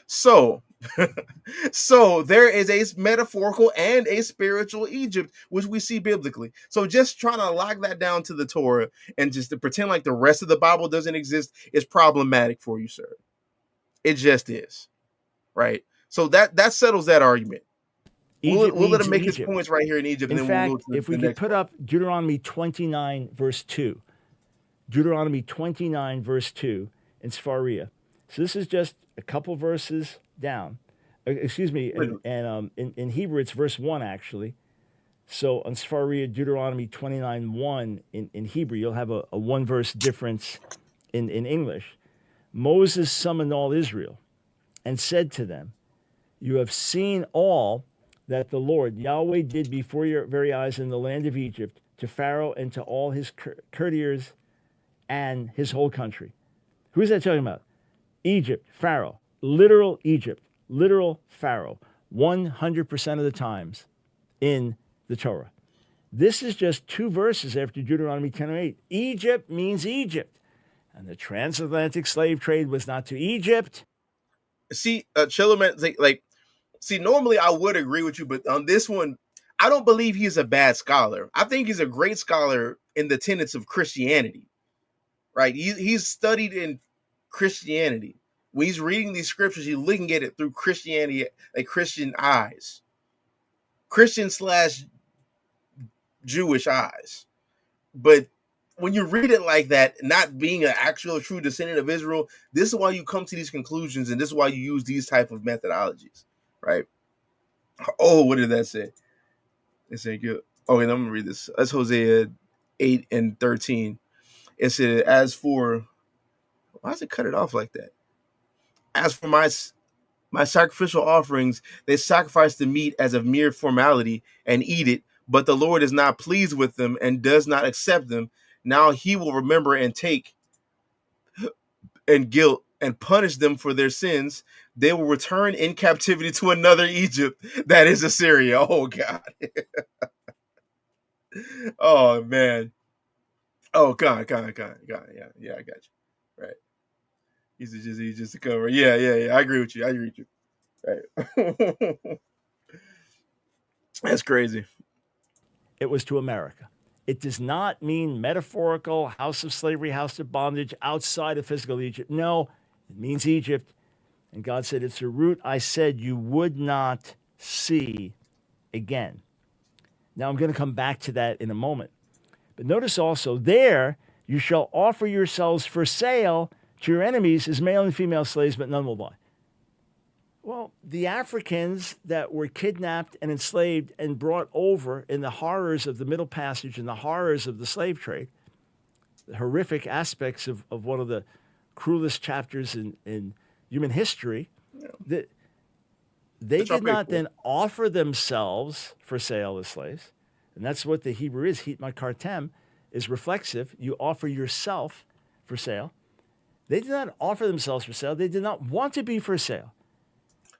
So, so there is a metaphorical and a spiritual Egypt, which we see biblically. So just trying to lock that down to the Torah and just to pretend like the rest of the Bible doesn't exist is problematic for you, sir. It just is, right? So that settles that argument. We'll let him make his points right here in Egypt, and in then fact, we'll go to if we could put up Deuteronomy 29, verse 2. Deuteronomy 29, verse 2 in Sfaria. So this is just a couple verses down. Excuse me, and in Hebrew, it's verse 1, actually. So on Sfaria, Deuteronomy 29, 1 in Hebrew, you'll have a one-verse difference in English. Moses summoned all Israel and said to them, you have seen all that the Lord Yahweh did before your very eyes in the land of Egypt to Pharaoh and to all his courtiers and his whole country. Who is that talking about? Egypt, Pharaoh, literal Egypt, literal Pharaoh, 100% of the times in the Torah. This is just two verses after Deuteronomy 10:8. Egypt means Egypt. And the transatlantic slave trade was not to Egypt. See, Chillaman, see, normally I would agree with you, but on this one, I don't believe he's a bad scholar. I think he's a great scholar in the tenets of Christianity, right? He's studied in Christianity. When he's reading these scriptures, he's looking at it through Christianity, like Christian eyes, Christian/Jewish eyes. But when you read it like that, not being an actual true descendant of Israel, this is why you come to these conclusions, and this is why you use these type of methodologies, right? Oh, what did that say? It said good. Okay, I'm gonna read this. That's Hosea 8:13. It said, "As for," why does it cut it off like that? "As for my sacrificial offerings, they sacrifice the meat as a mere formality and eat it, but the Lord is not pleased with them and does not accept them. Now he will remember and take and guilt and punish them for their sins. They will return in captivity to another Egypt, that is Assyria." Oh God. Oh man. Oh God. Yeah, I got you. Right. He's just a cover. Yeah. I agree with you. Right. That's crazy. It was to America. It does not mean metaphorical house of slavery, house of bondage outside of physical Egypt. No, it means Egypt. And God said, it's a root I said you would not see again. Now I'm going to come back to that in a moment. But notice also, there you shall offer yourselves for sale to your enemies as male and female slaves, but none will buy. Well, the Africans that were kidnapped and enslaved and brought over in the horrors of the Middle Passage and the horrors of the slave trade, the horrific aspects of one of the cruelest chapters in human history, yeah. They did not then offer themselves for sale as slaves. And that's what the Hebrew is. Hit makartem is reflexive. You offer yourself for sale. They did not offer themselves for sale. They did not want to be for sale.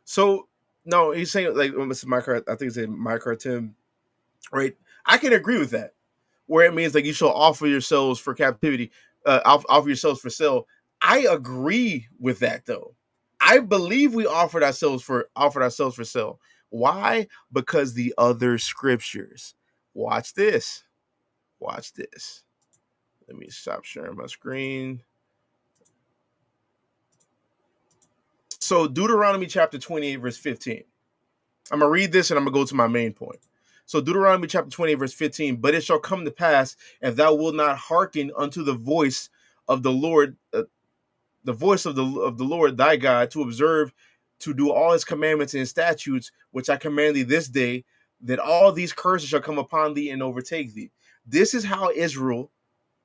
So, no, he's saying, like, I think it's in makartem, right? I can agree with that, where it means like you shall offer yourselves for captivity, offer yourselves for sale. I agree with that, though. I believe we offered ourselves for sale. Why? Because the other scriptures. Watch this. Let me stop sharing my screen. So Deuteronomy chapter 28, verse 15. I'm going to read this and I'm going to go to my main point. So Deuteronomy chapter 28, verse 15. "But it shall come to pass, if thou wilt not hearken unto the voice of the Lord, the voice of the Lord thy God, to observe, to do all his commandments and statutes, which I command thee this day, that all these curses shall come upon thee and overtake thee. This is how Israel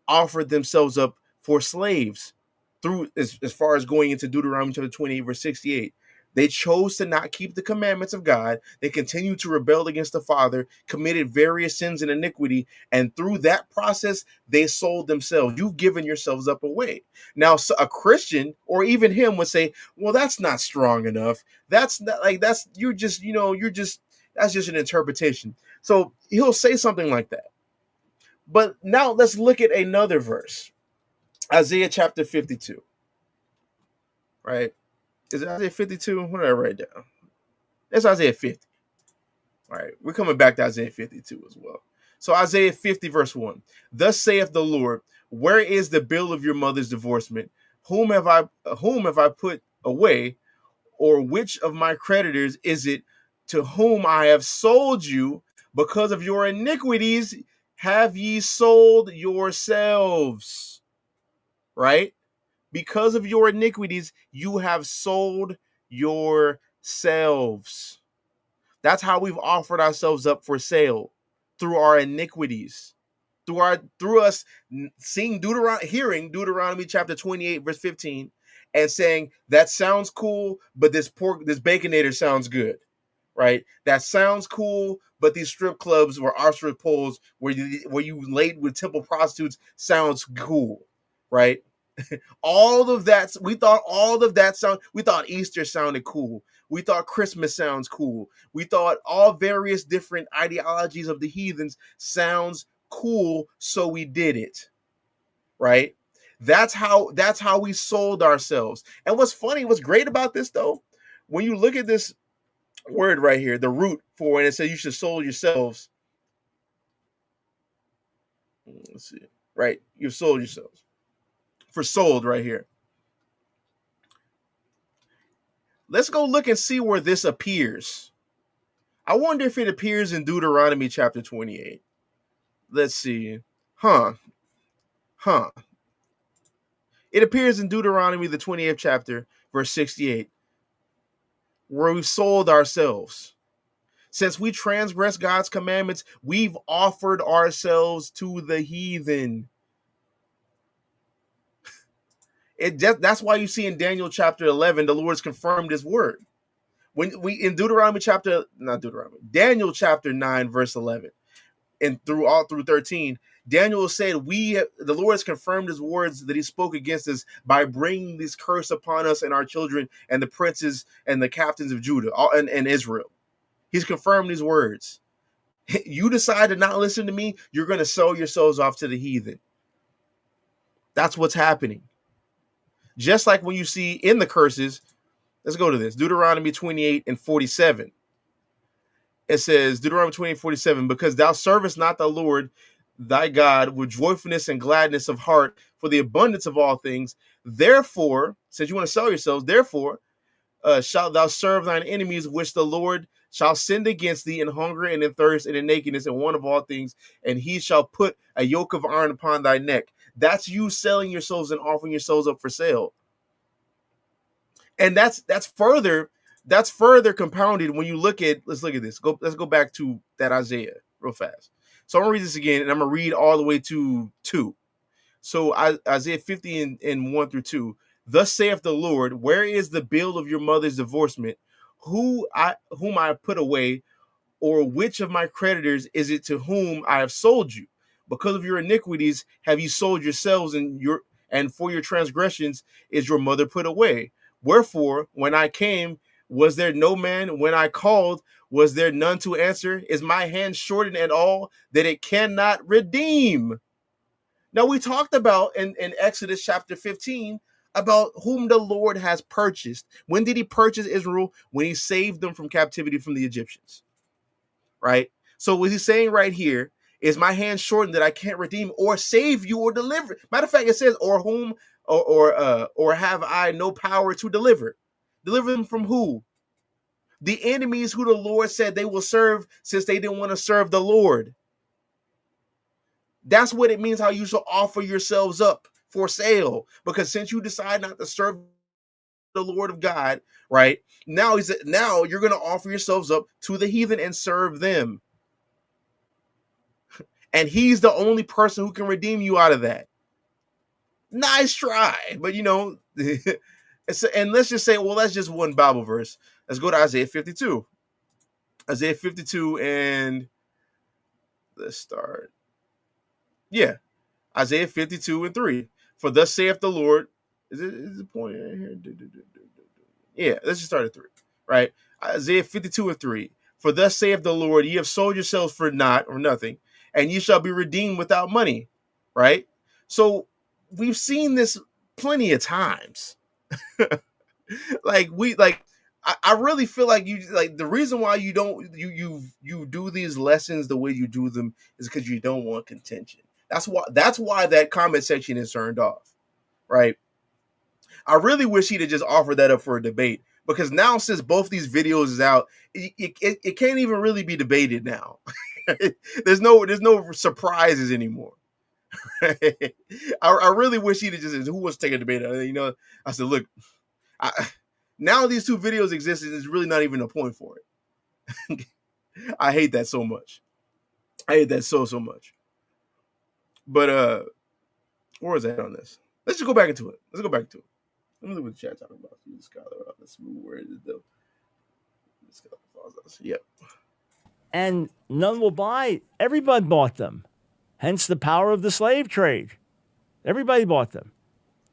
offered themselves up for slaves through as far as going into Deuteronomy chapter 28, verse 68. They chose to not keep the commandments of God. They continued to rebel against the Father, committed various sins and iniquity, and through that process, they sold themselves. You've given yourselves up away. Now, so a Christian or even him would say, well, that's not strong enough. That's not like that's just an interpretation. So he'll say something like that. But now let's look at another verse. Isaiah chapter 52. Right? Is it Isaiah 52? What did I write down? That's Isaiah 50. All right. We're coming back to Isaiah 52 as well. So Isaiah 50, verse 1. Thus saith the Lord, where is the bill of your mother's divorcement? Whom have I put away? Or which of my creditors is it to whom I have sold you? Because of your iniquities have ye sold yourselves. Right? Because of your iniquities, you have sold yourselves. That's how we've offered ourselves up for sale, through our iniquities, through us hearing Deuteronomy chapter 28, verse 15, and saying that sounds cool, but this baconator sounds good, right? That sounds cool, but these strip clubs or ostrich poles where you laid with temple prostitutes sounds cool, right? All of that, we thought Easter sounded cool. We thought Christmas sounds cool. We thought all various different ideologies of the heathens sounds cool, so we did it. Right? That's how we sold ourselves. And what's great about this though, when you look at this word right here, the root for it, it says you should sold yourselves. Let's see. Right? You've sold yourselves. For sold right here. Let's go look and see where this appears. I wonder if it appears in Deuteronomy chapter 28. Let's see. Huh. It appears in Deuteronomy, the 28th chapter, verse 68, where we've sold ourselves. Since we transgress God's commandments, we've offered ourselves to the heathen. That's why you see in Daniel chapter 11, the Lord's confirmed his word. When we in Daniel chapter 9, verse 11, and through 13, Daniel said, the Lord has confirmed his words that he spoke against us by bringing this curse upon us and our children and the princes and the captains of Judah and Israel. He's confirmed these words. You decide to not listen to me, you're going to sell yourselves off to the heathen. That's what's happening. Just like when you see in the curses, let's go to this, Deuteronomy 28 and 47. It says, Deuteronomy 28:47, because thou servest not the Lord thy God with joyfulness and gladness of heart for the abundance of all things. Therefore, since you want to sell yourselves, therefore shalt thou serve thine enemies, which the Lord shall send against thee in hunger and in thirst and in nakedness and want of all things, and he shall put a yoke of iron upon thy neck. That's you selling yourselves and offering yourselves up for sale. And that's further compounded when you look at, let's look at this. Let's go back to that Isaiah real fast. So I'm gonna read this again, and I'm gonna read all the way to 2. So Isaiah 50 and 1 through 2. Thus saith the Lord, where is the bill of your mother's divorcement, whom I put away, or which of my creditors is it to whom I have sold you? Because of your iniquities have you sold yourselves, and for your transgressions is your mother put away. Wherefore, when I came, was there no man? When I called, was there none to answer? Is my hand shortened at all that it cannot redeem? Now, we talked about in Exodus chapter 15 about whom the Lord has purchased. When did he purchase Israel? When he saved them from captivity from the Egyptians, right? So what he's saying right here is my hand shortened that I can't redeem or save you or deliver. Matter of fact, it says, or whom or have I no power to deliver? Deliver them from who? The enemies who the Lord said they will serve, since they didn't want to serve the Lord. That's what it means, how you should offer yourselves up for sale. Because since you decide not to serve the Lord of God, right? Now you're going to offer yourselves up to the heathen and serve them. And he's the only person who can redeem you out of that. Nice try. But and let's just say, well, that's just one Bible verse. Let's go to Isaiah 52. Isaiah 52, and let's start. Yeah. Isaiah 52 and 3. For thus saith the Lord. Is it point in here? Yeah, let's just start at 3. Right? Isaiah 52 and 3. For thus saith the Lord, ye have sold yourselves for naught or nothing, and ye shall be redeemed without money. Right? So we've seen this plenty of times. I really feel like the reason why you don't you do these lessons the way you do them is because you don't want contention. That's why that comment section is turned off, right? I really wish he'd have just offered that up for a debate, because now, since both these videos is out, it can't even really be debated now. there's no surprises anymore. I really wish he'd have just, who wants to take a debate? I said, look, now these two videos exist, and there's really not even a point for it. I hate that so much. I hate that so much. But where was that on this? Let's just go back into it. Let me look what the chat talking about. Use scholar. Let's move. Where is it though? Yep. And none will buy. Everybody bought them. Hence the power of the slave trade. Everybody bought them.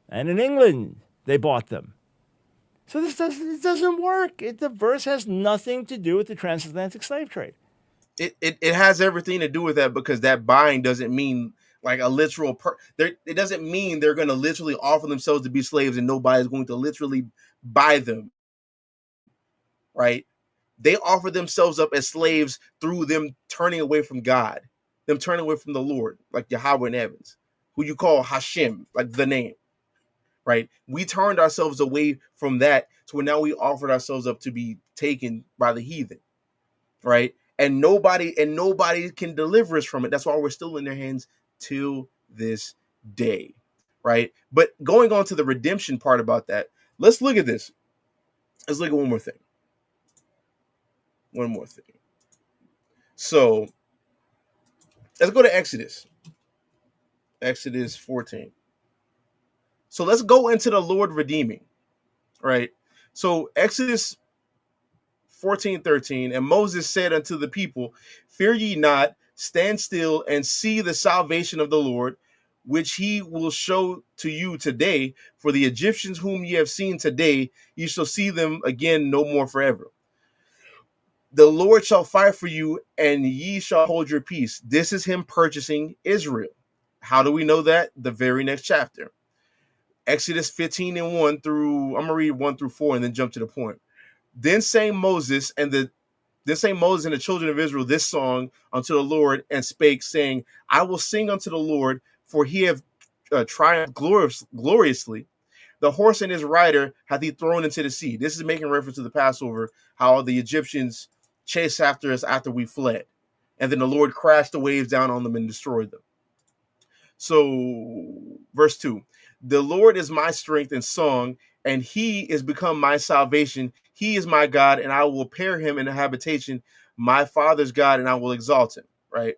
And in England, they bought them. So it doesn't work. The verse has nothing to do with the transatlantic slave trade. It has everything to do with that, because that buying doesn't mean like a literal it doesn't mean they're going to literally offer themselves to be slaves and nobody's going to literally buy them, right? They offer themselves up as slaves through them turning away from God, them turning away from the Lord, like Yahweh in Evans, who you call Hashem, like the name, right? We turned ourselves away from that to where now we offered ourselves up to be taken by the heathen, right? And nobody can deliver us from it. That's why we're still in their hands till this day, right? But going on to the redemption part about that, let's look at this. Let's look at one more thing. So let's go to Exodus 14. So let's go into the Lord redeeming, right? So Exodus 14:13, and Moses said unto the people, fear ye not, stand still and see the salvation of the Lord, which he will show to you today. For the Egyptians whom ye have seen today, you shall see them again no more forever. The Lord shall fight for you, and ye shall hold your peace. This is him purchasing Israel. How do we know that? The very next chapter. Exodus 15 and 1 through, I'm going to read 1 through 4 and then jump to the point. Then sang Moses and the children of Israel this song unto the Lord, and spake, saying, I will sing unto the Lord, for he hath triumphed gloriously. The horse and his rider hath he thrown into the sea. This is making reference to the Passover, how the Egyptians chased after us after we fled. And then the Lord crashed the waves down on them and destroyed them. So, verse 2, the Lord is my strength and song, and he is become my salvation. He is my God, and I will prepare him in a habitation, my father's God, and I will exalt him, right?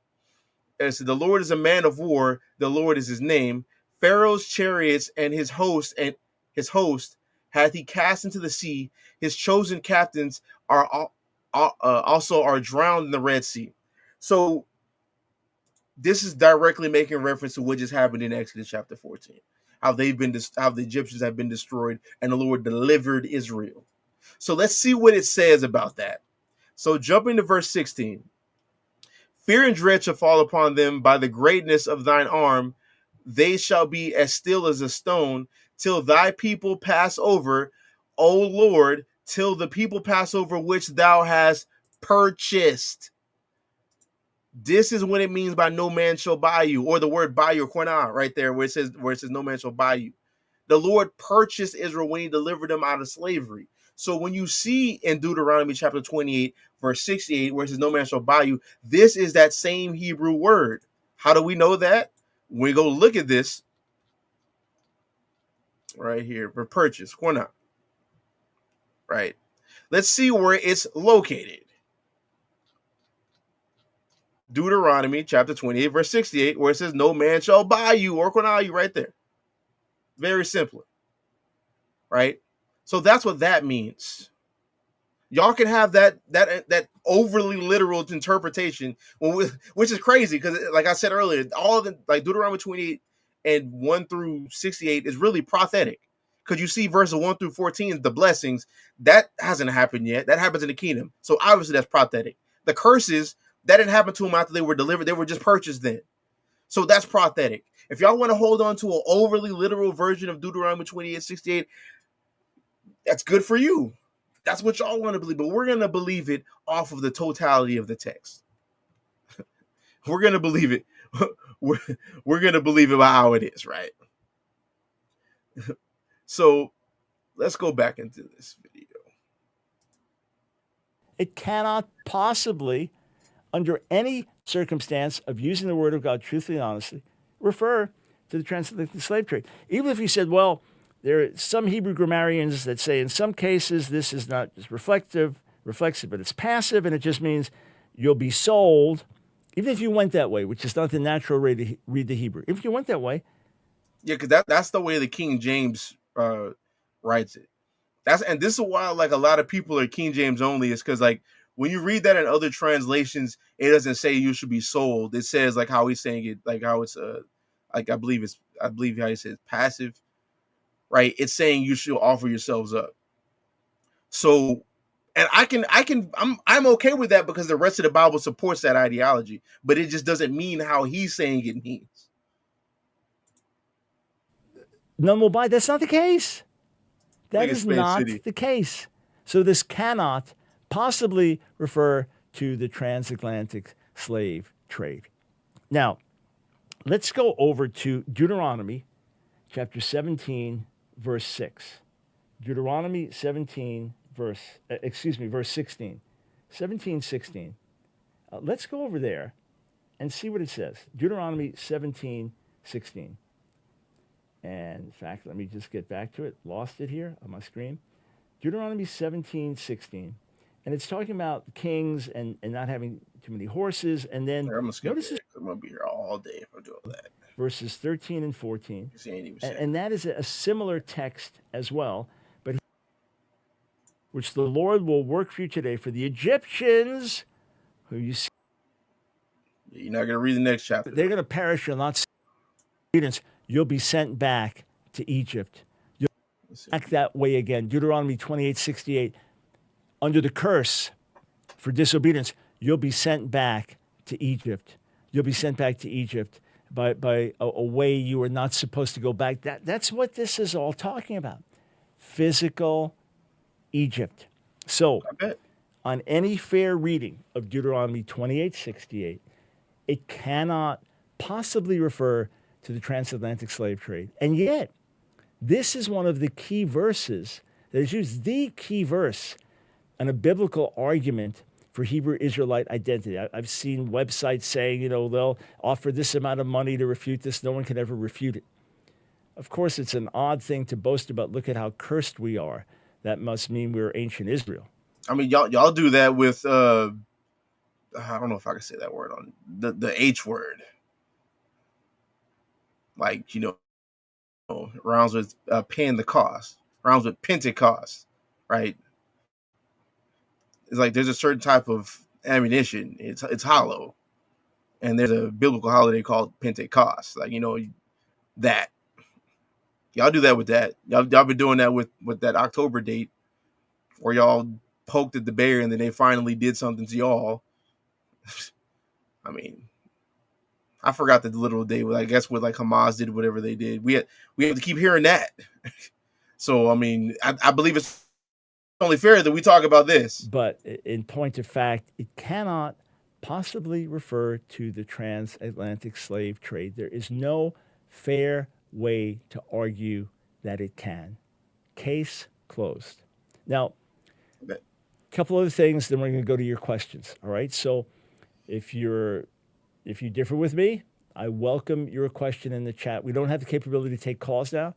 And so the Lord is a man of war. The Lord is his name. Pharaoh's chariots and his host hath he cast into the sea. His chosen captains are also drowned in the Red Sea. So this is directly making reference to what just happened in Exodus chapter 14, how the Egyptians have been destroyed and the Lord delivered Israel. So let's see what it says about that. So jumping to verse 16, fear and dread shall fall upon them by the greatness of thine arm. They shall be as still as a stone till thy people pass over, O Lord, till the people pass over which thou hast purchased. This is what it means by no man shall buy you, or the word buy your kornah right there where it says no man shall buy you. The Lord purchased Israel when he delivered them out of slavery. So when you see in Deuteronomy chapter 28, verse 68, where it says no man shall buy you, this is that same Hebrew word. How do we know that? When we go look at this right here for purchase, kornah. right? Let's see where it's located. Deuteronomy chapter 28, verse 68, where it says, no man shall buy you or corner you, right there. Very simple, right? So that's what that means. Y'all can have that overly literal interpretation, which is crazy because, like I said earlier, all of the like Deuteronomy 28 and 1 through 68 is really prophetic. Because you see verses 1 through 14, the blessings, that hasn't happened yet. That happens in the kingdom. So obviously that's prophetic. The curses, that didn't happen to them after they were delivered. They were just purchased then. So that's prophetic. If y'all want to hold on to an overly literal version of Deuteronomy 28, 68, that's good for you. That's what y'all want to believe. But we're going to believe it off of the totality of the text. We're going to believe it. We're going to believe it by how it is, right? So let's go back into this video. It cannot possibly, under any circumstance of using the word of God truthfully and honestly, refer to the transatlantic slave trade. Even if you said, well, there are some Hebrew grammarians that say in some cases this is not just reflexive, but it's passive, and it just means you'll be sold. Even if you went that way, which is not the natural way to read the Hebrew. If you went that way. Yeah, because that's the way the King James writes it. And this is why like a lot of people are King James only, is because like when you read that in other translations, it doesn't say you should be sold. It says like how he's saying it, like how it's like I believe how he says passive, right? It's saying you should offer yourselves up. So, and I'm okay with that because the rest of the Bible supports that ideology, but it just doesn't mean how he's saying it means. None will buy. That's not the case. That is not the case. So this cannot possibly refer to the transatlantic slave trade. Now, let's go over to Deuteronomy chapter 17, verse 6. Deuteronomy 17, verse 16. 17, 16. Let's go over there and see what it says. Deuteronomy 17, 16. And in fact, let me just get back to it. Lost it here on my screen. Deuteronomy 17, 16. And it's talking about kings and not having too many horses. And then notice I'm going to be here all day if I do all that. Verses 13 and 14. And that is a similar text as well, but which the Lord will work for you today for the Egyptians who you see. You're not going to read the next chapter. They're going to perish. You'll not see. You'll be sent back to Egypt. You'll be back that way again. Deuteronomy 28, 68. Under the curse for disobedience, you'll be sent back to Egypt. You'll be sent back to Egypt by a way you were not supposed to go back. That's what this is all talking about. Physical Egypt. So, on any fair reading of Deuteronomy 28, 68, it cannot possibly refer to the transatlantic slave trade. And yet, this is one of the key verses that is used, the key verse in a biblical argument for Hebrew Israelite identity. I've seen websites saying, they'll offer this amount of money to refute this. No one can ever refute it. Of course, it's an odd thing to boast about. Look at how cursed we are. That must mean we're ancient Israel. I mean, y'all do that with, I don't know if I can say that word on the H word. Like, rounds with paying the cost, rounds with Pentecost, right? It's like there's a certain type of ammunition. It's hollow, and there's a biblical holiday called Pentecost. Like that. Y'all do that with that. Y'all been doing that with that October date, where y'all poked at the bear and then they finally did something to y'all. I mean, I forgot the literal date. I guess what like Hamas did, whatever they did. We have to keep hearing that. So I mean, I believe it's only fair that we talk about this. But in point of fact, it cannot possibly refer to the transatlantic slave trade. There is no fair way to argue that it can. Case closed. Now, a couple other things, then we're going to go to your questions. All right. So if you differ with me, I welcome your question in the chat. We don't have the capability to take calls now,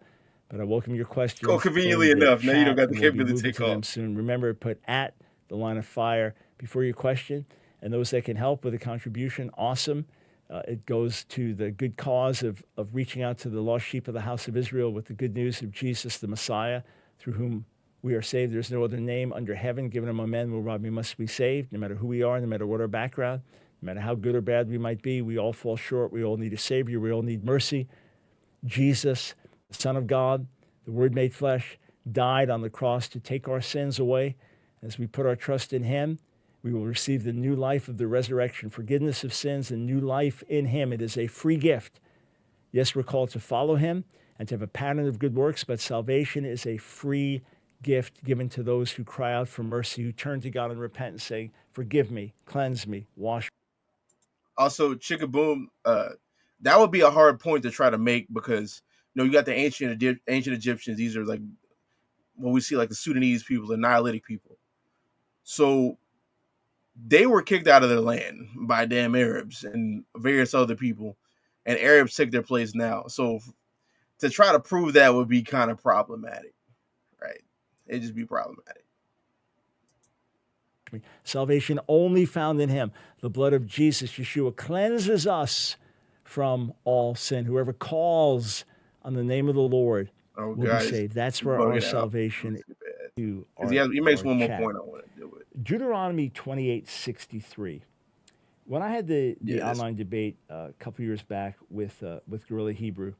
But I welcome your Oh, questions conveniently in the enough, now you don't chat, got the and we'll be capability to moving take to them off. soon. Remember, put at the line of fire before your question. And those that can help with a contribution, awesome. It goes to the good cause of reaching out to the lost sheep of the house of Israel with the good news of Jesus, the Messiah, through whom we are saved. There's no other name under heaven given among men whereby we must be saved, no matter who we are, no matter what our background, no matter how good or bad we might be. We all fall short. We all need a Savior. We all need mercy. Jesus, the Son of God, the Word made flesh, died on the cross to take our sins away. As we put our trust in him, we will receive the new life of the resurrection, forgiveness of sins, and new life in him. It is a free gift. Yes, we're called to follow him and to have a pattern of good works, but salvation is a free gift given to those who cry out for mercy, who turn to God and repent and say, forgive me, cleanse me, wash me. Also, Chickaboom, that would be a hard point to try to make because you got the ancient Egyptians. These are like what we see like the Sudanese people, the Nihilistic people. So they were kicked out of their land by damn Arabs and various other people, and Arabs took their place now. So to try to prove that would be kind of problematic, right? It'd just be problematic. Salvation only found in him. The blood of Jesus, Yeshua, cleanses us from all sin. Whoever calls on the name of the Lord will be saved. That's where our salvation is. He makes one more point I want to deal with. Deuteronomy 28:63. When I had the online debate a couple years back with Guerrilla Hebrew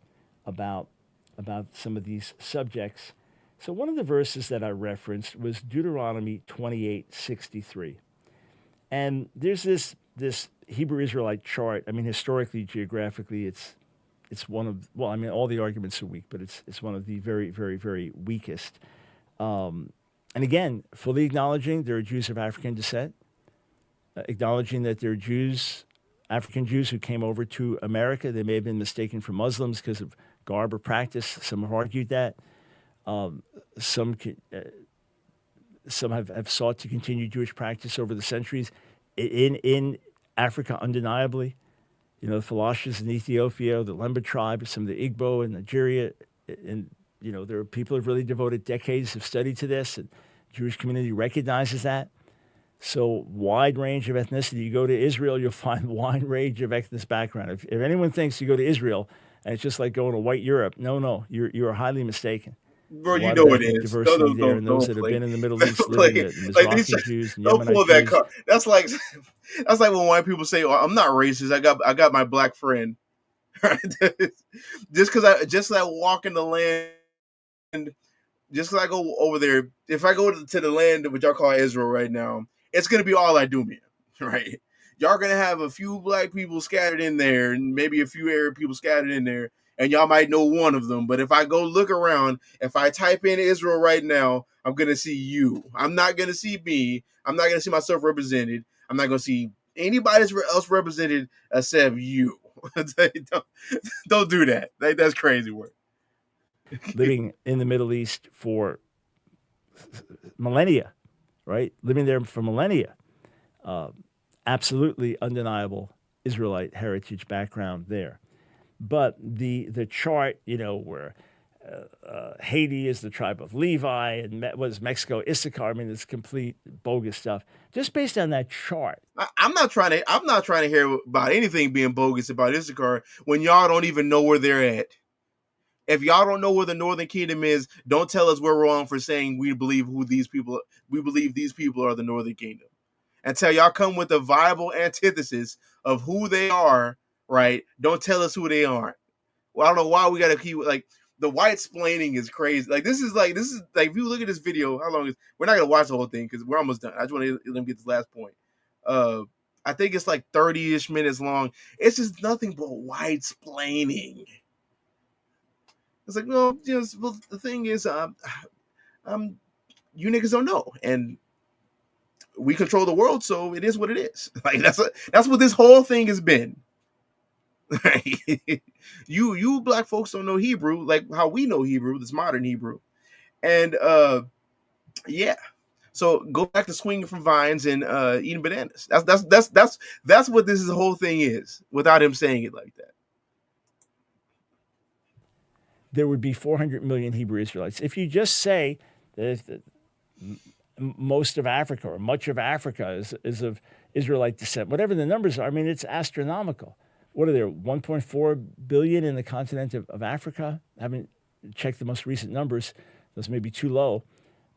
about some of these subjects, so one of the verses that I referenced was Deuteronomy 28:63. And there's this Hebrew Israelite chart. I mean, historically, geographically, it's one of, well, I mean, all the arguments are weak, but it's one of the very, very, very weakest. And again, fully acknowledging there are Jews of African descent, acknowledging that there are Jews, African Jews who came over to America. They may have been mistaken for Muslims because of garb or practice. Some have argued that. Some have sought to continue Jewish practice over the centuries. In Africa, undeniably, the Falashas in Ethiopia, the Lemba tribe, some of the Igbo in Nigeria, and there are people who have really devoted decades of study to this, and the Jewish community recognizes that. So wide range of ethnicity. You go to Israel, you'll find wide range of ethnic background. If anyone thinks you go to Israel and it's just like going to white Europe, no, you're highly mistaken. Bro, you know it is. Diversity there, and those that have been in the Middle East living, the Mizrahi Jews, and Yemenite Jews. Card. That's like when white people say, "Oh, I'm not racist. I got my black friend." just because I walk in the land, just because I go over there. If I go to the land which y'all call Israel right now, it's gonna be all I do, man. Right? Y'all gonna have a few black people scattered in there, and maybe a few Arab people scattered in there. And y'all might know one of them, but if I go look around, if I type in Israel right now, I'm going to see you. I'm not going to see me. I'm not going to see myself represented. I'm not going to see anybody else represented except you. don't do that. That's crazy work. Living in the Middle East for millennia, right? Living there for millennia. Absolutely undeniable Israelite heritage background there. But the chart, where Haiti is the tribe of Levi and was Mexico Issachar. I mean, it's complete bogus stuff. Just based on that chart. I'm not trying to hear about anything being bogus about Issachar when y'all don't even know where they're at. If y'all don't know where the Northern Kingdom is, don't tell us we're wrong for saying we believe these people are the Northern Kingdom. Until y'all come with a viable antithesis of who they are, right? Don't tell us who they aren't. Well, I don't know why we gotta keep like the white splaining is crazy. Like this is like if you look at this video, how long is we're not gonna watch the whole thing because we're almost done. I just want to let them get this last point. I think it's like 30-ish minutes long. It's just nothing but white splaining. It's like, well, the thing is, you niggas don't know, and we control the world, so it is what it is. Like that's what this whole thing has been. You black folks don't know Hebrew like how we know Hebrew, this modern Hebrew, and yeah. So go back to swinging from vines and eating bananas. That's what this whole thing is, without him saying it like that. there would be 400 million Hebrew Israelites. If you just say that most of Africa or much of Africa is of Israelite descent, whatever the numbers are, I mean, it's astronomical. What are there, 1.4 billion in the continent of Africa? I haven't checked the most recent numbers. Those may be too low.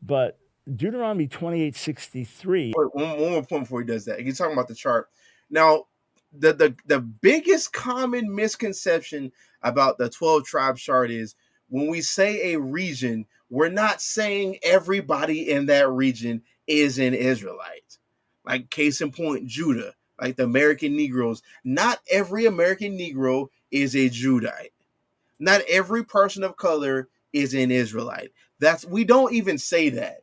But Deuteronomy 28:63. One more point before he does that. He's talking about the chart. Now, the biggest common misconception about the 12 tribe chart is when we say a region, we're not saying everybody in that region is an Israelite. Like case in point, Judah, like the American Negroes. Not every American Negro is a Judite. Not every person of color is an Israelite. We don't even say that.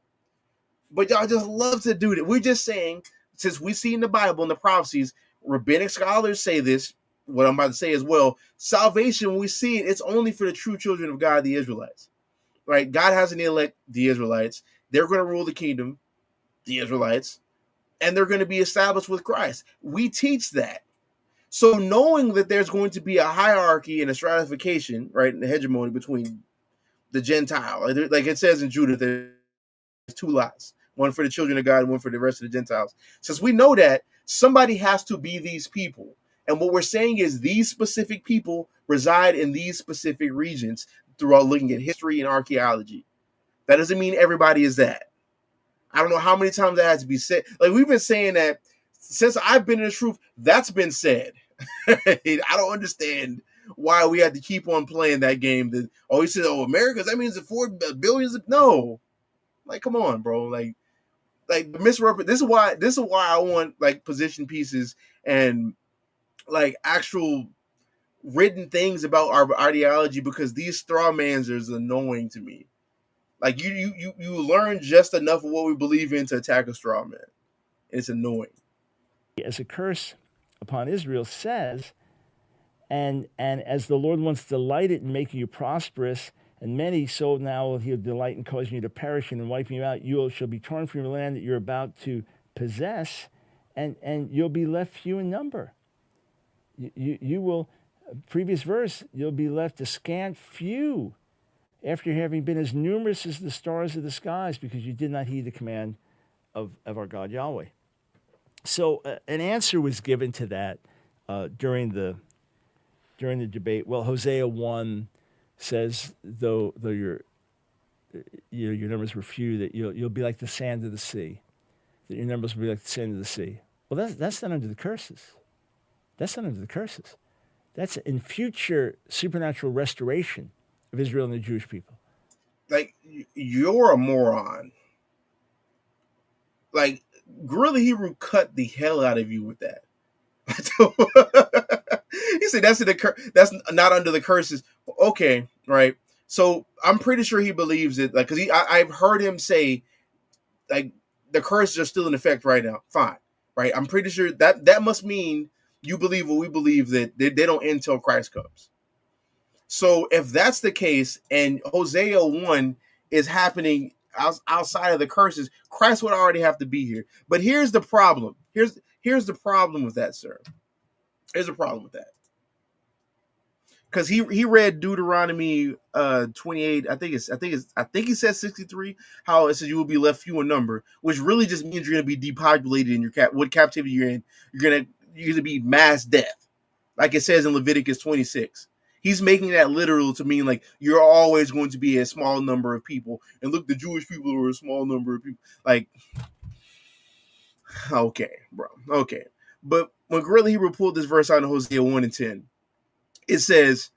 But y'all just love to do that. We're just saying, since we see in the Bible, in the prophecies, rabbinic scholars say this, what I'm about to say as well, salvation, when we see it, it's only for the true children of God, the Israelites. Right? God has an elect, the Israelites. They're going to rule the kingdom, the Israelites, and they're going to be established with Christ. We teach that. So knowing that there's going to be a hierarchy and a stratification, right, and the hegemony between the Gentile, like it says in Judah, there's two lots, one for the children of God and one for the rest of the Gentiles. Since we know that, somebody has to be these people. And what we're saying is these specific people reside in these specific regions throughout looking at history and archaeology. That doesn't mean everybody is that. I don't know how many times that has to be said. Like we've been saying that since I've been in the truth, that's been said. I don't understand why we had to keep on playing that game. That he said, "Oh, Americans, that means the 4 billions." No, like, come on, bro. Like misrepresent. This is why I want like position pieces and like actual written things about our ideology, because these straw mans is annoying to me. Like you learn just enough of what we believe in to attack a straw man. It's annoying. As a curse upon Israel says, and as the Lord once delighted in making you prosperous, and many, so now will he delight in causing you to perish and in wiping you out. You shall be torn from your land that you're about to possess, and you'll be left few in number. You will, previous verse, you'll be left a scant few after having been as numerous as the stars of the skies, because you did not heed the command of our God Yahweh. So an answer was given to that during the debate. Well, Hosea 1 says, though your numbers were few, that you'll be like the sand of the sea. That your numbers will be like the sand of the sea. Well, that's not under the curses. That's not under the curses. That's in future supernatural restoration of Israel and the Jewish people. Like, you're a moron. Like, Gorilla Hebrew cut the hell out of you with that. He said that's not under the curses. Okay, right. So I'm pretty sure he believes it. Like, because I've heard him say, like, the curses are still in effect right now. Fine, right? I'm pretty sure that must mean you believe what we believe, that they don't end till Christ comes. So if that's the case, and Hosea 1 is happening outside of the curses, Christ would already have to be here. But here's the problem. Here's the problem with that, sir. Here's the problem with that. Because he read Deuteronomy 28. I think he says 63. How it says you will be left few in number, which really just means you're going to be depopulated in what captivity you're in. You're gonna be mass death, like it says in Leviticus 26. He's making that literal to mean like you're always going to be a small number of people. And look, the Jewish people are a small number of people. Like, okay, bro. Okay. But when Gorilla Hebrew pulled this verse out in Hosea 1 and 10, it says,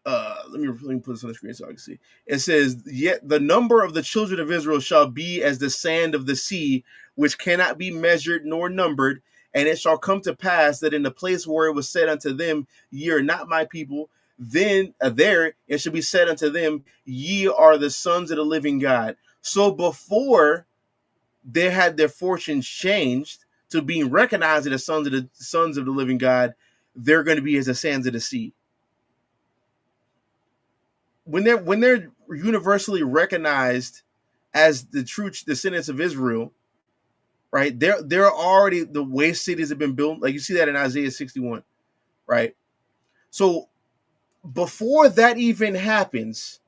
let me put this on the screen so I can see. It says, yet the number of the children of Israel shall be as the sand of the sea, which cannot be measured nor numbered. And it shall come to pass that in the place where it was said unto them, ye are not my people, then there it shall be said unto them, ye are the sons of the living God. So before they had their fortunes changed to being recognized as the sons of the living God, they're going to be as the sands of the sea. When they're universally recognized as the true descendants of Israel, right? They're already, the way cities have been built. Like you see that in Isaiah 61, right? So before that even happens,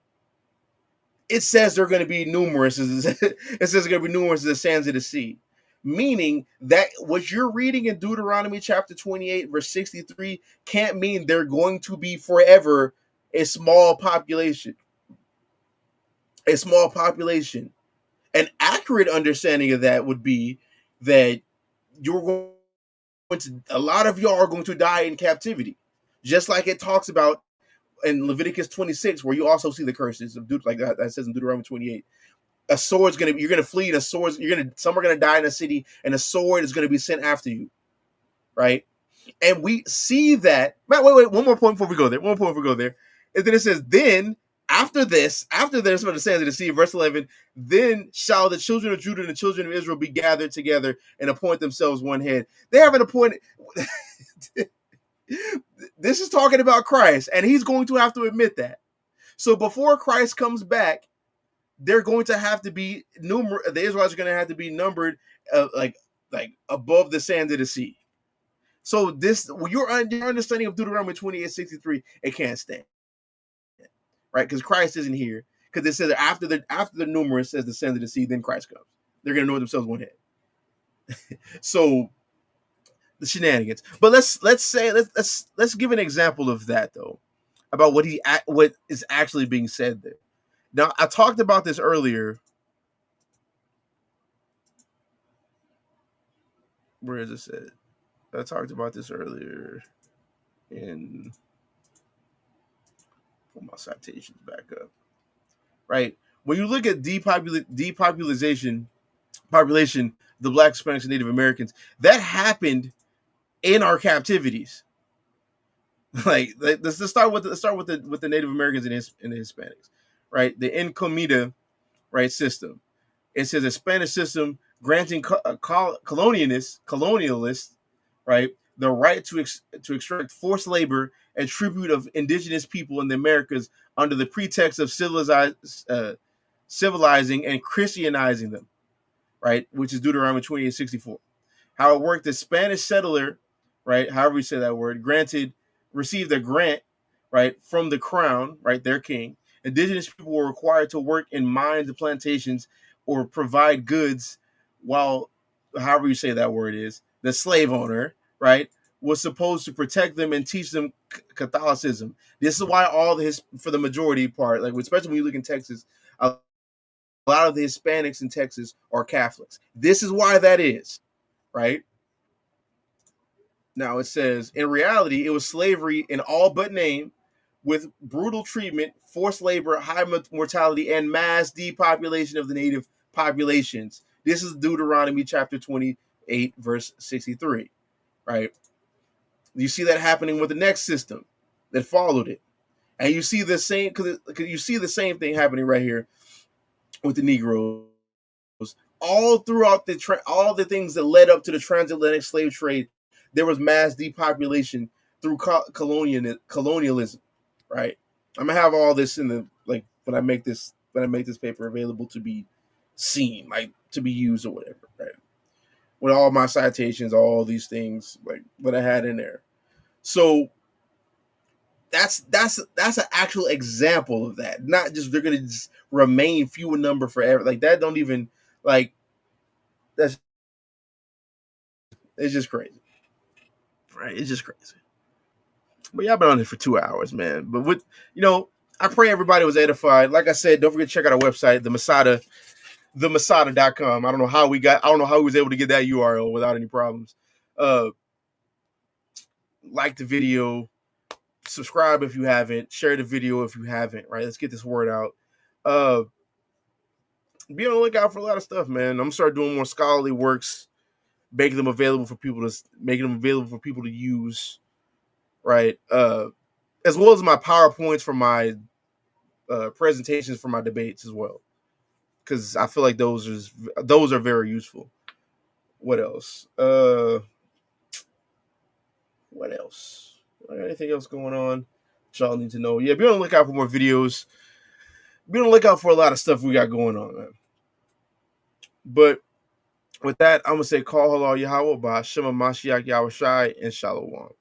it says they're going to be numerous. It says they're going to be numerous as the sands of the sea. Meaning that what you're reading in Deuteronomy chapter 28, verse 63, can't mean they're going to be forever a small population. A small population. An accurate understanding of that would be that you're going to, a lot of y'all are going to die in captivity. Just like it talks about in Leviticus 26, where you also see the curses of like that says in Deuteronomy 28. A sword's gonna, you're gonna flee, and some are gonna die in a city, and a sword is gonna be sent after you, right? And we see that. Wait, one more point before we go there. And then it says, then after this, from the sands of the sea, verse 11, then shall the children of Judah and the children of Israel be gathered together and appoint themselves one head. They haven't appointed. This is talking about Christ, and he's going to have to admit that. So before Christ comes back, they're going to have to be the Israelites are going to have to be numbered like above the sand of the sea. So this, your understanding of Deuteronomy 28:63, it can't stand, right? Because Christ isn't here. Because it says after the numerous says the sand of the sea, then Christ comes. They're going to know themselves one head. So the shenanigans. But let's give an example of that though, about what is actually being said there. Now I talked about this earlier. Where is this at? I talked about this earlier in, pull my citations back up. Right? When you look at population, the Black, Hispanics, and Native Americans, that happened in our captivities. Let's start with the Native Americans and the Hispanics, right? The Encomienda, right, system. It says a Spanish system granting colonialists, right, the right to extract forced labor and tribute of indigenous people in the Americas under the pretext of civilizing and Christianizing them, right, which is Deuteronomy 28:64. How it worked, the Spanish settler, right, however you say that word, received a grant, right, from the crown, right, their king. Indigenous people were required to work in mines and plantations or provide goods, while, however you say that word is, the slave owner, right, was supposed to protect them and teach them Catholicism. This is why for the majority part, like especially when you look in Texas, a lot of the Hispanics in Texas are Catholics. This is why that is, right? Now it says, in reality, it was slavery in all but name, with brutal treatment, forced labor, high mortality, and mass depopulation of the native populations. This is Deuteronomy chapter 28, verse 63, right? You see that happening with the next system that followed it. And you see the same, because you see the same thing happening right here with the Negroes. All throughout all the things that led up to the transatlantic slave trade, there was mass depopulation through colonialism, right? I'm gonna have all this in the, like, when I make this paper available to be seen, like to be used or whatever, right? With all my citations, all these things, like what I had in there. So that's an actual example of that. Not just they're gonna just remain few in number forever. Like that don't even, like, that's, it's just crazy. Right? It's just crazy. But y'all been on it for 2 hours, man. But I pray everybody was edified. Like I said, don't forget to check out our website, themasada.com. I don't know how we was able to get that URL without any problems. Like the video, subscribe if you haven't, share the video if you haven't, right? Let's get this word out. Be on the lookout for a lot of stuff, man. I'm gonna start doing more scholarly works, making them available for people to use, right? As well as my PowerPoints for my presentations for my debates as well, because I feel like those are very useful. What else? What else? Anything else going on that y'all need to know? Yeah, be on the lookout for more videos. Be on the lookout for a lot of stuff we got going on, man. But with that, I'm gonna say, call halal Yahweh, Shema Mashiach Yahawashi, and Shalom.